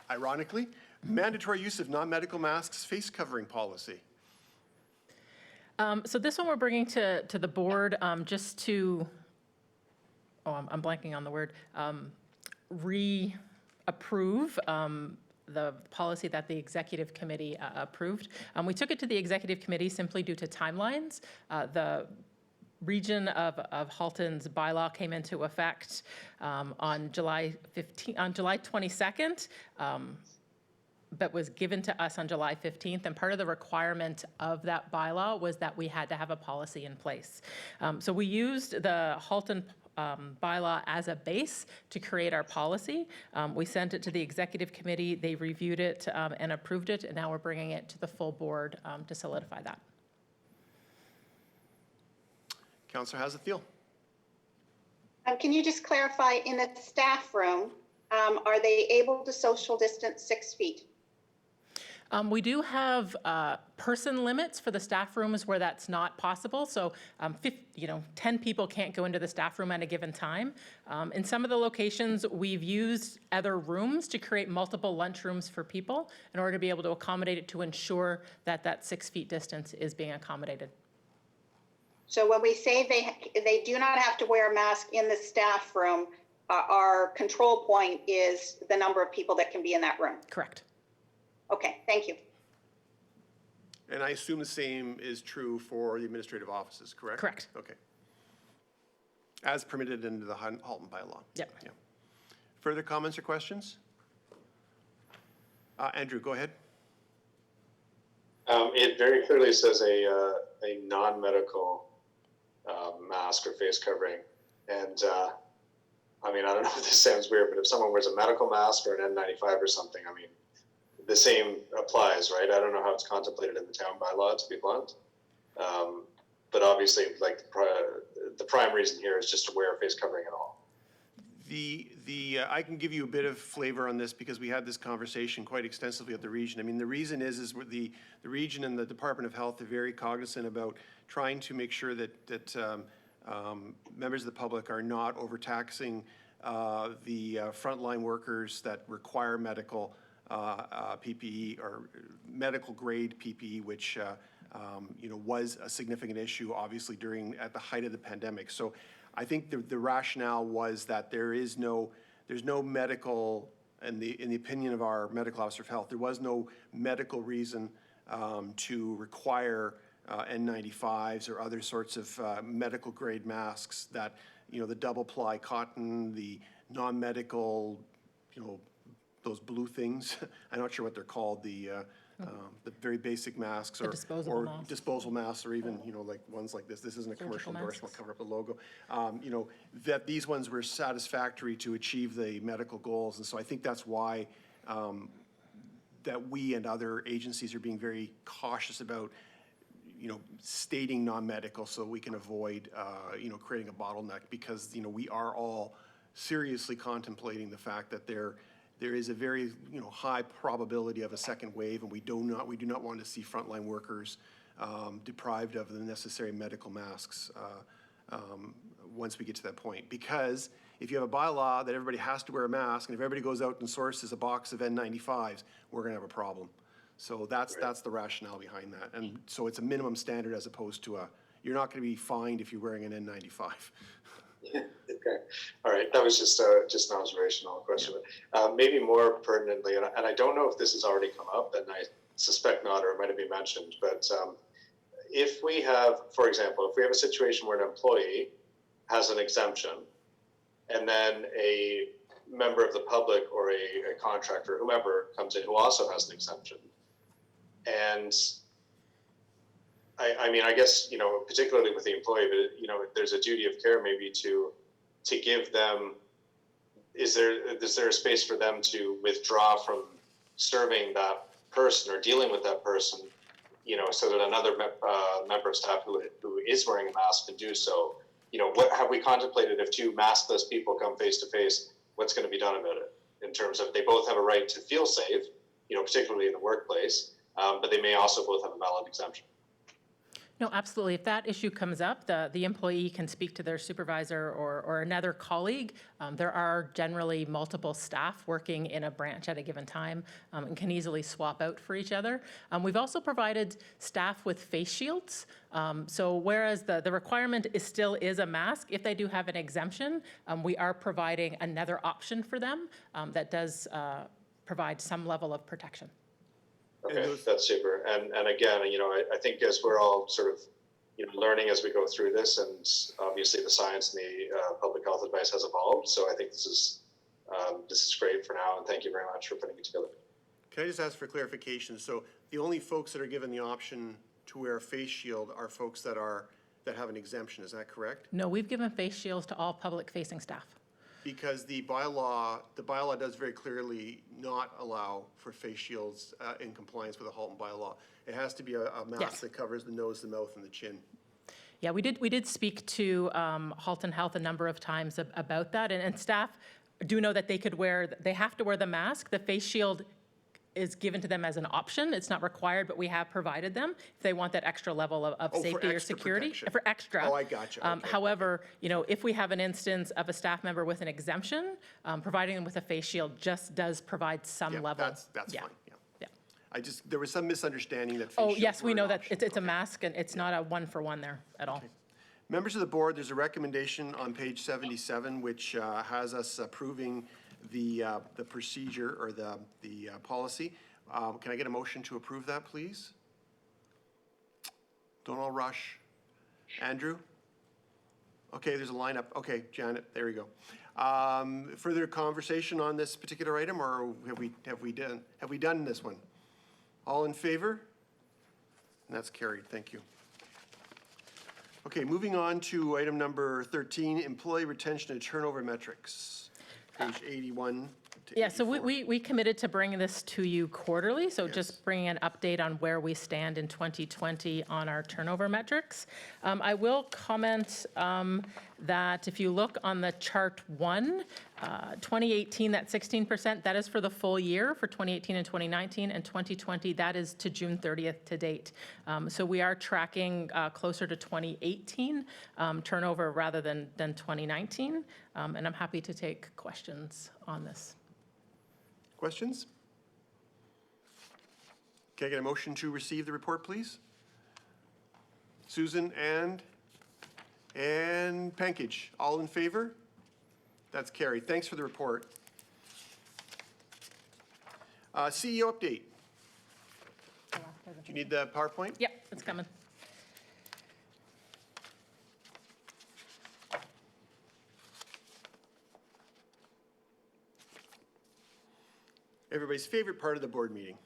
Ironically, mandatory use of non-medical masks, face covering policy. So this one we're bringing to the board just to, I'm blanking on the word, reapprove the policy that the executive committee approved. We took it to the executive committee simply due to timelines. The region of Halton's bylaw came into effect on July 22nd, but was given to us on July 15th. And part of the requirement of that bylaw was that we had to have a policy in place. So we used the Halton bylaw as a base to create our policy. We sent it to the executive committee. They reviewed it and approved it, and now we're bringing it to the full board to solidify that. Councillor Hazathiel. Can you just clarify, in the staff room, are they able to social distance 6 feet? We do have person limits for the staff rooms where that's not possible. So 10 people can't go into the staff room at a given time. In some of the locations, we've used other rooms to create multiple lunchrooms for people in order to be able to accommodate it, to ensure that that 6 feet distance is being accommodated. So when we say they do not have to wear a mask in the staff room, our control point is the number of people that can be in that room. Correct. Okay, thank you. And I assume the same is true for the administrative offices, correct? Correct. Okay. As permitted under the Halton bylaw. Yep. Yeah. Further comments or questions? Andrew, go ahead. It very clearly says a non-medical mask or face covering. And I mean, I don't know if this sounds weird, but if someone wears a medical mask or an N95 or something, I mean, the same applies, right? I don't know how it's contemplated in the town bylaw, to be blunt. But obviously, like the prime reason here is just to wear a face covering at all. I can give you a bit of flavor on this because we had this conversation quite extensively at the region. I mean, the reason is the region and the Department of Health are very cognizant about trying to make sure that members of the public are not overtaxing the frontline workers that require medical PPE or medical grade PPE, which was a significant issue, obviously at the height of the pandemic. So I think the rationale was that there's no medical, in the opinion of our medical officer of health, there was no medical reason to require N95s or other sorts of medical grade masks that, the double ply cotton, the non-medical, those blue things. I'm not sure what they're called, the very basic masks or disposable masks, or even, like ones like this. This isn't a commercial endorsement, cover up the logo. That these ones were satisfactory to achieve the medical goals. And so I think that's why that we and other agencies are being very cautious about stating non-medical so we can avoid, creating a bottleneck, because, we are all seriously contemplating the fact that there is a very, high probability of a second wave, and we do not want to see frontline workers deprived of the necessary medical masks once we get to that point. Because if you have a bylaw that everybody has to wear a mask, and if everybody goes out and sources a box of N95s, we're going to have a problem. So that's the rationale behind that. And so it's a minimum standard as opposed to you're not going to be fined if you're wearing an N95. Okay. All right. That was just an observational question. Yeah. Maybe more pertinently, and I don't know if this has already come up, and I suspect not, or it might have been mentioned, but if we have, for example, if we have a situation where an employee has an exemption, and then a member of the public or a contractor, whomever comes in who also has an exemption, and I mean, I guess, particularly with the employee, but, there's a duty of care maybe to give them, is there a space for them to withdraw from serving that person or dealing with that person, so that another member of staff who is wearing a mask can do so? What have we contemplated if two maskless people come face to face, what's going to be done about it in terms of they both have a right to feel safe, particularly in the workplace, but they may also both have a valid exemption? No, absolutely. If that issue comes up, the employee can speak to their supervisor or another colleague. There are generally multiple staff working in a branch at a given time and can easily swap out for each other. We've also provided staff with face shields. So whereas the requirement still is a mask, if they do have an exemption, we are providing another option for them that does provide some level of protection. Okay, that's super. And again, I think as we're all sort of, learning as we go through this, and obviously the science and the public health advice has evolved. So I think this is great for now. And thank you very much for putting it together. Can I just ask for clarification? So the only folks that are given the option to wear a face shield are folks that have an exemption. Is that correct? No, we've given face shields to all public-facing staff. Because the bylaw does very clearly not allow for face shields in compliance with the Halton bylaw. It has to be a mask that covers the nose, the mouth, and the chin. Yeah, we did speak to Halton Health a number of times about that, and staff do know that they have to wear the mask. The face shield is given to them as an option. It's not required, but we have provided them if they want that extra level of safety or security. Protection. For extra. Oh, I gotcha. Okay. However, if we have an instance of a staff member with an exemption, providing them with a face shield just does provide some level. That's fine. Yeah. There was some misunderstanding that face shields yes, we were know an that option. it's a mask and it's not a one-for-one there at all. Okay. Members of the board, there's a recommendation on page 77 which has us approving the procedure or the policy. Can I get a motion to approve that, please? Don't all rush. Andrew? Okay, there's a lineup. Okay, Janet, there we go. Further conversation on this particular item, or have we done this one? All in favor? And that's carried. Thank you. Okay, moving on to item number 13, employee retention and turnover metrics, page 81 to Yeah, so 84. we committed to bring this to you quarterly, so just bringing an update on where we stand in 2020 on our turnover metrics. I will comment that if you look on the chart 1, 2018, that 16%, that is for the full year for 2018 and 2019, and 2020, that is to June 30th to date. So we are tracking closer to 2018 turnover rather than 2019, and I'm happy to take questions on this. Questions? Can I get a motion to receive the report, please? Susan and Pankage, all in favor? That's carried. Thanks for the report. CEO update. Do you need the PowerPoint? Yep, it's coming. Everybody's favorite part of the board meeting.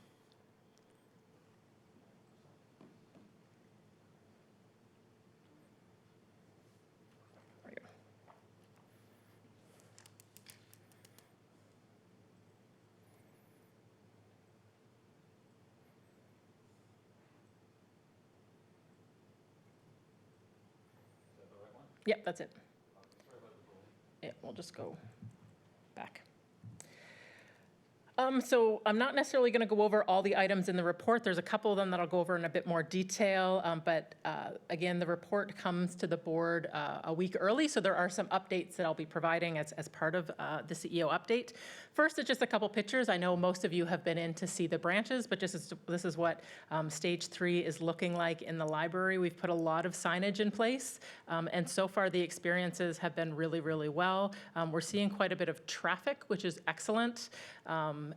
Yep, that's it. Yeah, we'll just go back. So I'm not necessarily going to go over all the items in the report. There's a couple of them that I'll go over in a bit more detail. But again, the report comes to the board a week early, so there are some updates that I'll be providing as part of the CEO update. First, it's just a couple pictures. I know most of you have been in to see the branches, but this is what stage 3 is looking like in the library. We've put a lot of signage in place, and so far the experiences have been really, really well. We're seeing quite a bit of traffic, which is excellent. And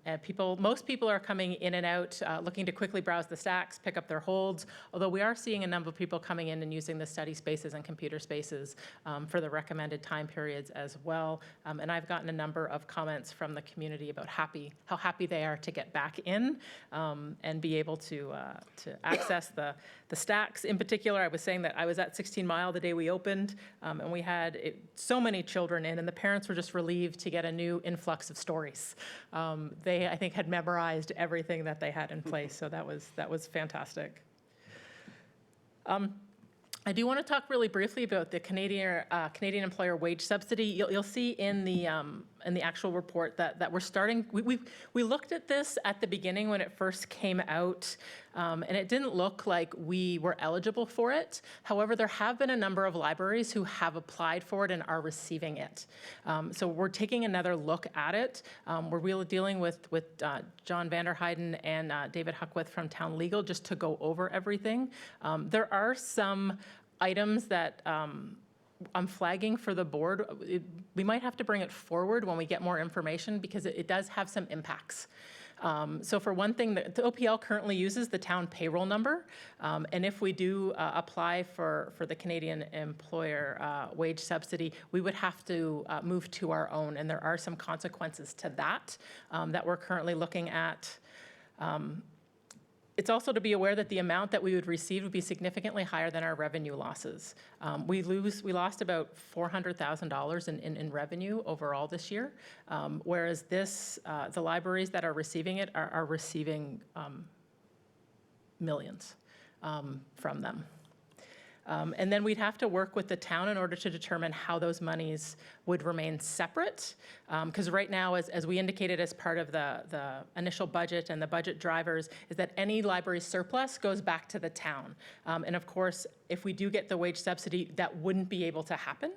most people are coming in and out, looking to quickly browse the stacks, pick up their holds, although we are seeing a number of people coming in and using the study spaces and computer spaces for the recommended time periods as well. And I've gotten a number of comments from the community about how happy they are to get back in and be able to access the stacks. In particular, I was saying that I was at 16 Mile the day we opened, and we had so many children in, and the parents were just relieved to get a new influx of stories. They, I think, had memorized everything that they had in place, so that was fantastic. I do want to talk really briefly about the Canadian employer wage subsidy. You'll see in the actual report that we're starting. We looked at this at the beginning when it first came out, and it didn't look like we were eligible for it. However, there have been a number of libraries who have applied for it and are receiving it. So we're taking another look at it. We're really dealing with John Vanderheiden and David Huckwith from Town Legal just to go over everything. There are some items that I'm flagging for the board. We might have to bring it forward when we get more information because it does have some impacts. So for one thing, the OPL currently uses the town payroll number. And if we do apply for the Canadian employer wage subsidy, we would have to move to our own. And there are some consequences to that that we're currently looking at. It's also to be aware that the amount that we would receive would be significantly higher than our revenue losses. We lost about $400,000 in revenue overall this year, whereas the libraries that are receiving it are receiving millions from them. And then we'd have to work with the town in order to determine how those monies would remain separate. Because right now, as we indicated as part of the initial budget and the budget drivers, is that any library surplus goes back to the town. And of course, if we do get the wage subsidy, that wouldn't be able to happen.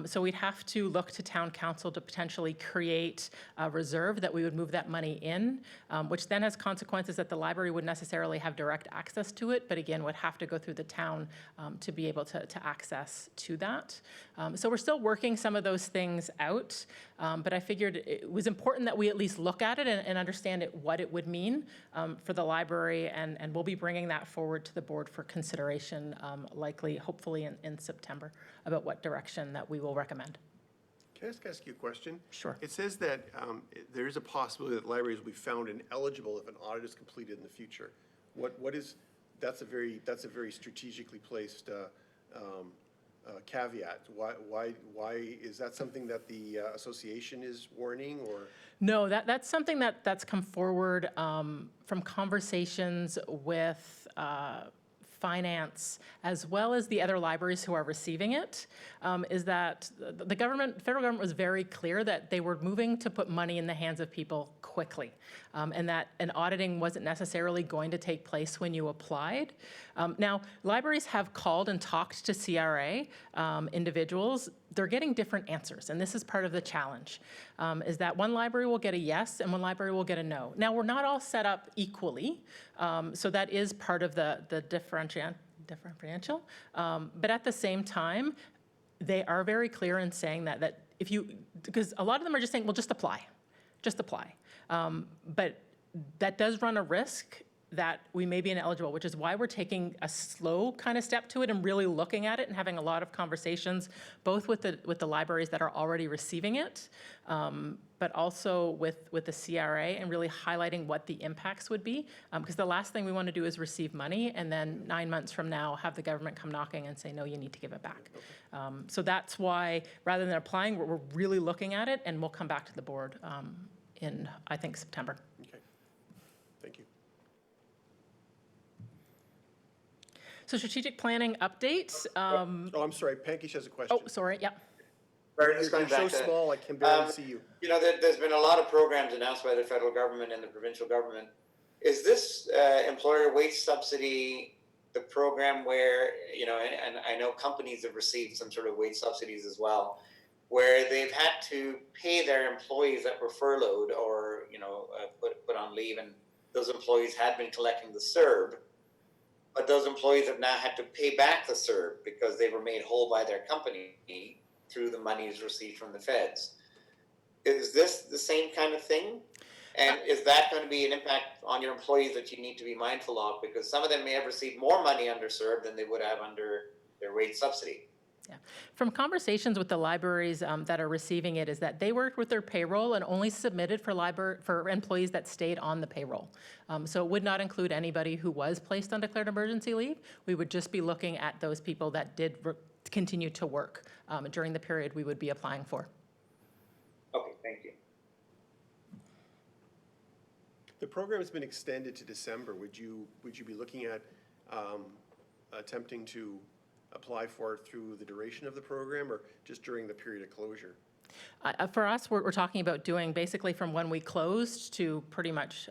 So we'd have to look to town council to potentially create a reserve that we would move that money in, which then has consequences that the library wouldn't necessarily have direct access to it, but again, would have to go through the town to be able to access to that. So we're still working some of those things out, but I figured it was important that we at least look at it and understand what it would mean for the library, and we'll be bringing that forward to the board for consideration, likely, hopefully in September, about what direction that we will recommend. Can I just ask you a question? Sure. It says that there is a possibility that libraries will be found ineligible if an audit is completed in the future. What is, that's a very strategically placed caveat. Why is that something that the association is warning, or? No, that's something that's come forward from conversations with finance, as well as the other libraries who are receiving it, is that the federal government was very clear that they were moving to put money in the hands of people quickly, and that an auditing wasn't necessarily going to take place when you applied. Now, libraries have called and talked to CRA individuals. They're getting different answers, and this is part of the challenge, is that one library will get a yes and one library will get a no. Now, we're not all set up equally, so that is part of the differential, but at the same time, they are very clear in saying that if you, because a lot of them are just saying, well, just apply. But that does run a risk that we may be ineligible, which is why we're taking a slow kind of step to it and really looking at it and having a lot of conversations, both with the libraries that are already receiving it, but also with the CRA, and really highlighting what the impacts would be. Because the last thing we want to do is receive money and then 9 months from now have the government come knocking and say, no, you need to give it back. So that's why, rather than applying, we're really looking at it, and we'll come back to the board in, I think, September. Okay, thank you. So strategic planning updates. Oh, I'm sorry, Pankish has a question. Oh, sorry, yeah. Barry, just going You're so back to, small, I can barely see you. you know, there's been a lot of programs announced by the federal government and the provincial government. Is this employer wage subsidy the program where, you know, and I know companies have received some sort of wage subsidies as well, where they've had to pay their employees that were furloughed or, you know, put on leave, and those employees had been collecting the CERB, but those employees have now had to pay back the CERB because they were made whole by their company through the monies received from the feds. Is this the same kind of thing? And is that going to be an impact on your employees that you need to be mindful of? Because some of them may have received more money under CERB than they would have under their wage subsidy. Yeah. From conversations with the libraries that are receiving it, is that they worked with their payroll and only submitted for employees that stayed on the payroll. So it would not include anybody who was placed on declared emergency leave. We would just be looking at those people that did continue to work during the period we would be applying for. Okay, thank you. The program has been extended to December. Would you be looking at attempting to apply for it through the duration of the program, or just during the period of closure? For us, we're talking about doing basically from when we closed to pretty much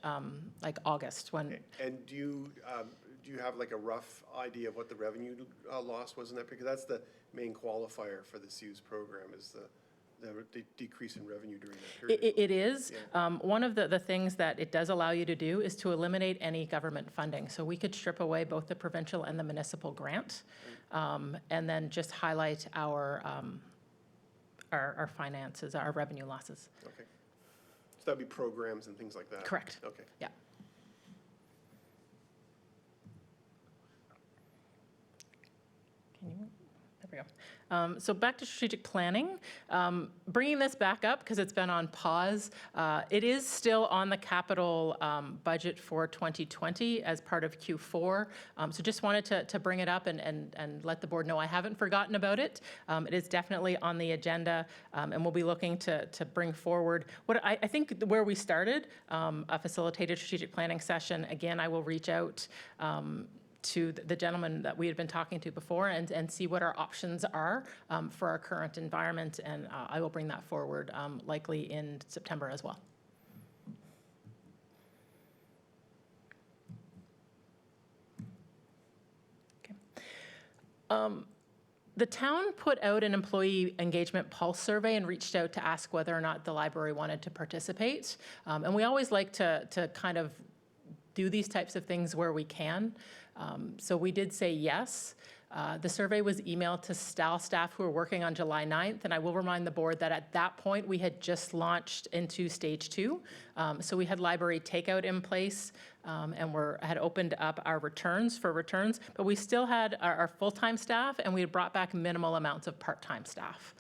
like August when. And do you have like a rough idea of what the revenue loss was in that? Because that's the main qualifier for the CEWS program, is the decrease in revenue during that period. It is. Yeah. One of the things that it does allow you to do is to eliminate any government funding. So we could strip away both the provincial and the municipal grant, and then just highlight our finances, our revenue losses. Okay. So that'd be programs and things like that? Correct. Okay. Yeah. Can you? There we go. So back to strategic planning, bringing this back up because it's been on pause. It is still on the capital budget for 2020 as part of Q4. So just wanted to bring it up and let the board know I haven't forgotten about it. It is definitely on the agenda, and we'll be looking to bring forward what I think where we started, a facilitated strategic planning session. Again, I will reach out to the gentleman that we had been talking to before and see what our options are for our current environment, and I will bring that forward likely in September as well. Okay. The town put out an employee engagement pulse survey and reached out to ask whether or not the library wanted to participate, and we always like to kind of do these types of things where we can. So we did say yes. The survey was emailed to staff who were working on July 9th, and I will remind the board that at that point, we had just launched into stage 2. So we had library takeout in place, and had opened up our returns, but we still had our full-time staff, and we had brought back minimal amounts of part-time staff.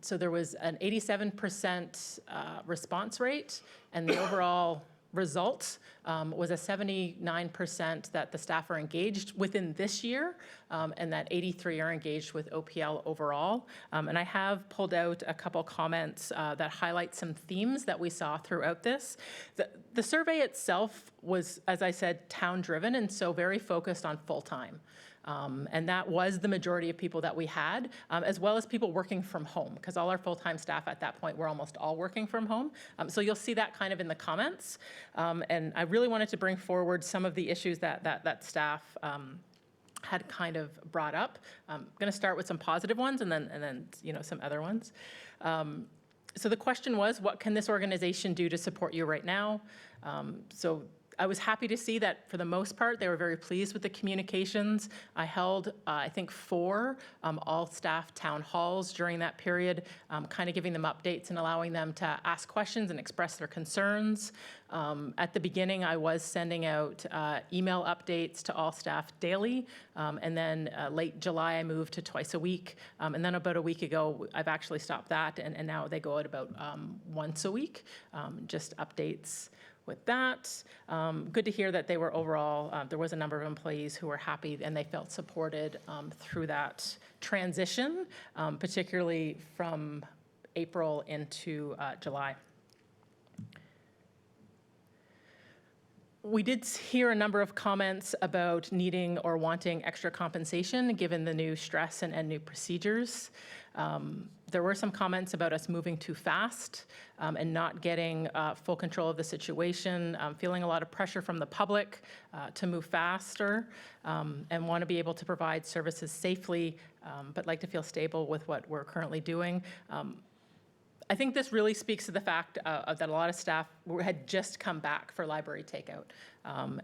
So there was an 87% response rate, and the overall result was a 79% that the staff are engaged within this year, and that 83 are engaged with OPL overall. And I have pulled out a couple comments that highlight some themes that we saw throughout this. The survey itself was, as I said, town-driven, and so very focused on full-time. And that was the majority of people that we had, as well as people working from home, because all our full-time staff at that point were almost all working from home. So you'll see that kind of in the comments. And I really wanted to bring forward some of the issues that staff had kind of brought up. I'm going to start with some positive ones and then some other ones. So the question was, what can this organization do to support you right now? So I was happy to see that for the most part, they were very pleased with the communications. I held, I think, 4 all-staff town halls during that period, kind of giving them updates and allowing them to ask questions and express their concerns. At the beginning, I was sending out email updates to all staff daily, and then late July, I moved to twice a week. And then about a week ago, I've actually stopped that, and now they go out about once a week, just updates with that. Good to hear that they were overall, there was a number of employees who were happy and they felt supported through that transition, particularly from April into July. We did hear a number of comments about needing or wanting extra compensation given the new stress and new procedures. There were some comments about us moving too fast and not getting full control of the situation, feeling a lot of pressure from the public to move faster, and want to be able to provide services safely, but like to feel stable with what we're currently doing. I think this really speaks to the fact that a lot of staff had just come back for library takeout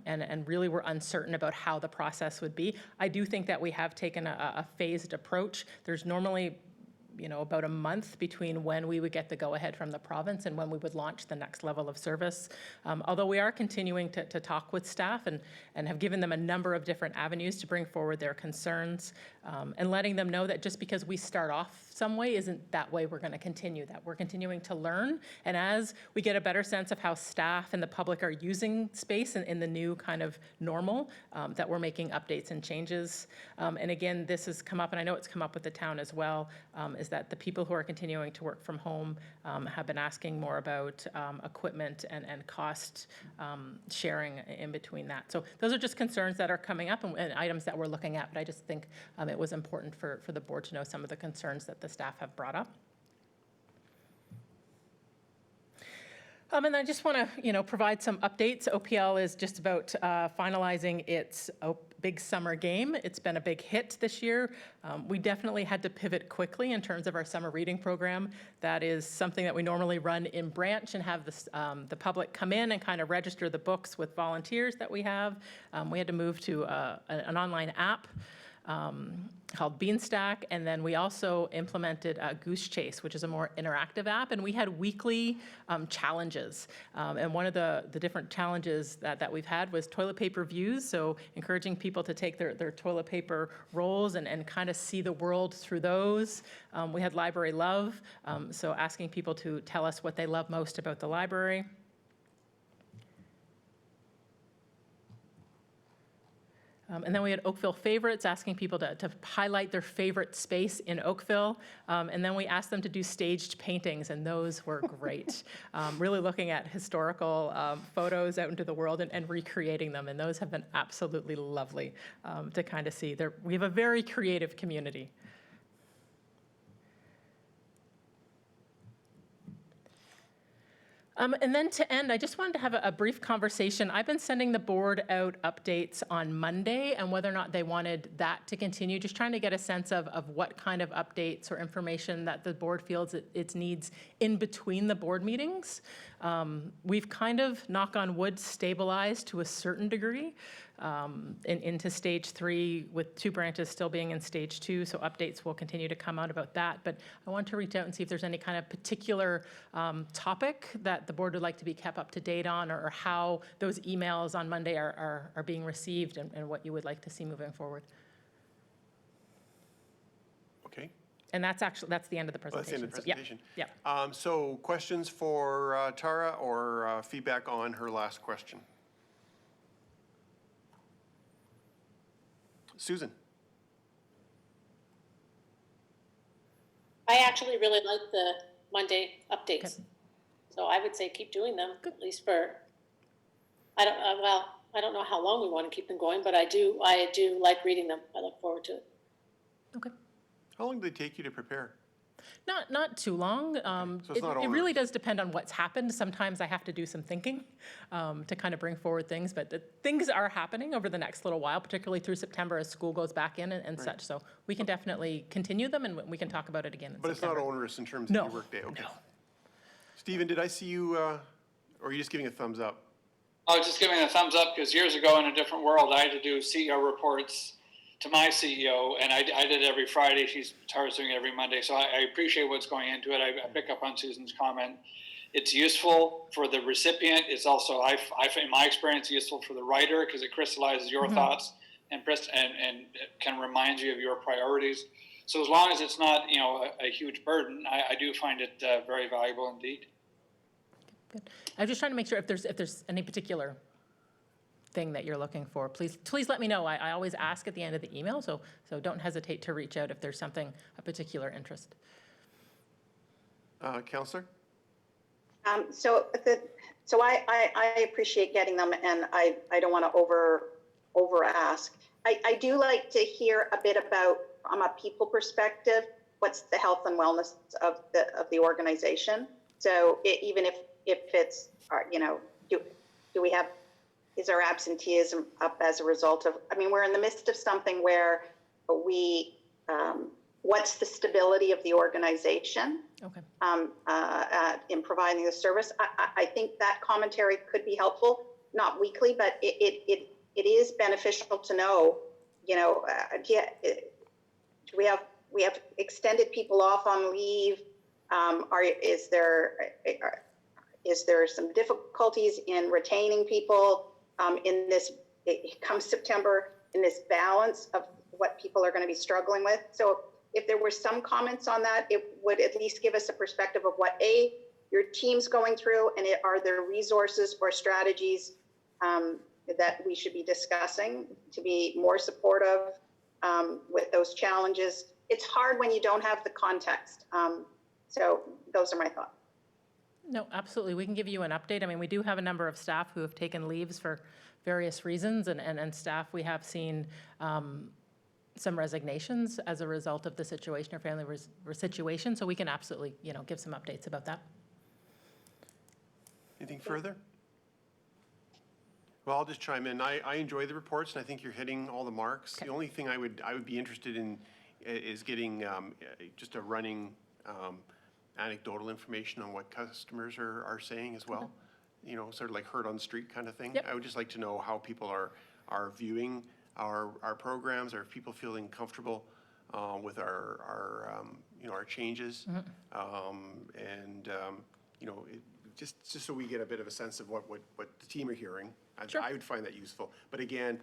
and really were uncertain about how the process would be. I do think that we have taken a phased approach. There's normally about a month between when we would get the go-ahead from the province and when we would launch the next level of service. Although we are continuing to talk with staff and have given them a number of different avenues to bring forward their concerns, and letting them know that just because we start off some way isn't that way we're going to continue, that we're continuing to learn. And as we get a better sense of how staff and the public are using space in the new kind of normal, that we're making updates and changes. And again, this has come up, and I know it's come up with the town as well, is that the people who are continuing to work from home have been asking more about equipment and cost sharing in between that. So those are just concerns that are coming up and items that we're looking at, but I just think it was important for the board to know some of the concerns that the staff have brought up. And I just want to, provide some updates. OPL is just about finalizing its big summer game. It's been a big hit this year. We definitely had to pivot quickly in terms of our summer reading program. That is something that we normally run in branch and have the public come in and kind of register the books with volunteers that we have. We had to move to an online app called Beanstack, and then we also implemented Goose Chase, which is a more interactive app, and we had weekly challenges. And one of the different challenges that we've had was toilet paper views, so encouraging people to take their toilet paper rolls and kind of see the world through those. We had Library Love, so asking people to tell us what they love most about the library. And then we had Oakville Favorites, asking people to highlight their favorite space in Oakville. And then we asked them to do staged paintings, and those were great. Really looking at historical photos out into the world and recreating them, and those have been absolutely lovely to kind of see. We have a very creative community. And then to end, I just wanted to have a brief conversation. I've been sending the board out updates on Monday and whether or not they wanted that to continue, just trying to get a sense of what kind of updates or information that the board feels it needs in between the board meetings. We've kind of, knock on wood, stabilized to a certain degree into stage 3, with 2 branches still being in stage 2, so updates will continue to come out about that. But I want to reach out and see if there's any kind of particular topic that the board would like to be kept up to date on, or how those emails on Monday are being received, and what you would like to see moving forward. Okay. And that's the end of the Well, that's the presentation. end of the So, yeah, presentation. yeah. So questions for Tara, or feedback on her last question? Susan? I actually really like the Monday updates. So I would say keep doing them, at least for, I don't know how long we want to keep them going, but I do like reading them. I look forward to it. Okay. How long did it take you to prepare? Not too long. So it's not It really onerous. does depend on what's happened. Sometimes I have to do some thinking to kind of bring forward things, but things are happening over the next little while, particularly through September as school goes back in and such. So we can definitely continue them, and we can talk about it again in But it's not September. onerous in terms No, of your workday? Okay. no. Stephen, did I see you, or are you just giving a thumbs up? I was just giving a thumbs up because years ago in a different world, I had to do CEO reports to my CEO, and I did it every Friday. Tara's doing it every Monday. So I appreciate what's going into it. I pick up on Susan's comment. It's useful for the recipient. It's also, in my experience, useful for the writer because it crystallizes your thoughts and kind of reminds you of your priorities. So as long as it's not, a huge burden, I do find it very valuable indeed. Good. I'm just trying to make sure if there's any particular thing that you're looking for, please let me know. I always ask at the end of the email, so don't hesitate to reach out if there's something of particular interest. Counselor? So I appreciate getting them, and I don't want to over ask. I do like to hear a bit about, from a people perspective, what's the health and wellness of the organization. So even if it's, do we have, is our absenteeism up as a result of, we're in the midst of something where what's the stability of the organization? Okay. In providing the service. I think that commentary could be helpful, not weekly, but it is beneficial to know, we have extended people off on leave. Is there some difficulties in retaining people in this, come September, in this balance of what people are going to be struggling with? So if there were some comments on that, it would at least give us a perspective of what your team's going through, and are there resources or strategies that we should be discussing to be more supportive with those challenges. It's hard when you don't have the context. So those are my thoughts. No, absolutely. We can give you an update. We do have a number of staff who have taken leaves for various reasons, and staff, we have seen some resignations as a result of the situation or family situation, so we can absolutely, give some updates about that. Anything further? Well, I'll just chime in. I enjoy the reports, and I think you're hitting all the marks. Okay. The only thing I would be interested in is getting just a running anecdotal information on what customers are saying as well. Okay. Sort of like heard on the street kind of thing. Yep. I would just like to know how people are viewing our programs. Are people feeling comfortable with our changes? Just so we get a bit of a sense of what the team are hearing. Sure. I would find that useful. But again,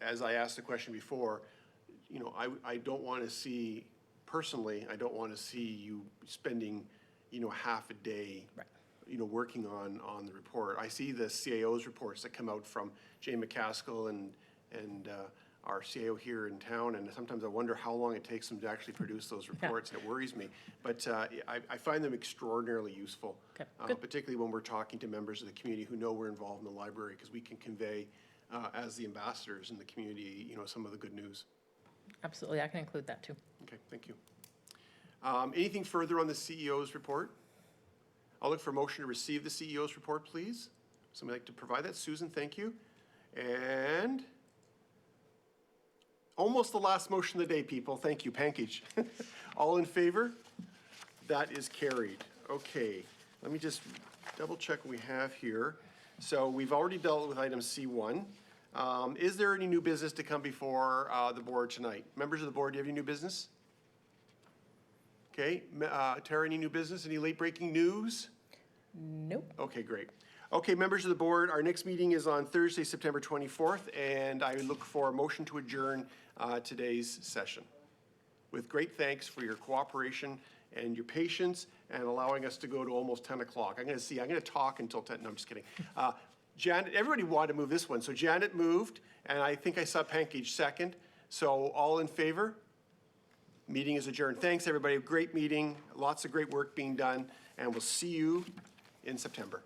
as I asked the question before, I don't want to see, personally, I don't want to see you spending, half a day, Right. Working on the report. I see the CAO's reports that come out from Jay McCaskill and our CAO here in town, and sometimes I wonder how long it takes them to actually produce those reports. It worries me. But I find them extraordinarily useful, Okay, good. particularly when we're talking to members of the community who know we're involved in the library, because we can convey, as the ambassadors in the community, some of the good news. Absolutely, I can include that too. Okay, thank you. Anything further on the CEO's report? I'll look for a motion to receive the CEO's report, please. Somebody like to provide that? Susan, thank you. And almost the last motion of the day, people. Thank you, Pankage. All in favor? That is carried. Okay, let me just double check what we have here. So we've already dealt with item C1. Is there any new business to come before the board tonight? Members of the board, do you have any new business? Okay, Tara, any new business? Any late-breaking news? Nope. Okay, great. Okay, members of the board, our next meeting is on Thursday, September 24th, and I look for a motion to adjourn today's session. With great thanks for your cooperation and your patience and allowing us to go to almost 10 o'clock. I'm going to talk until 10, no, I'm just kidding. Janet, everybody wanted to move this one, so Janet moved, and I think I saw Pankage second. So all in favor? Meeting is adjourned. Thanks, everybody. Great meeting, lots of great work being done, and we'll see you in September.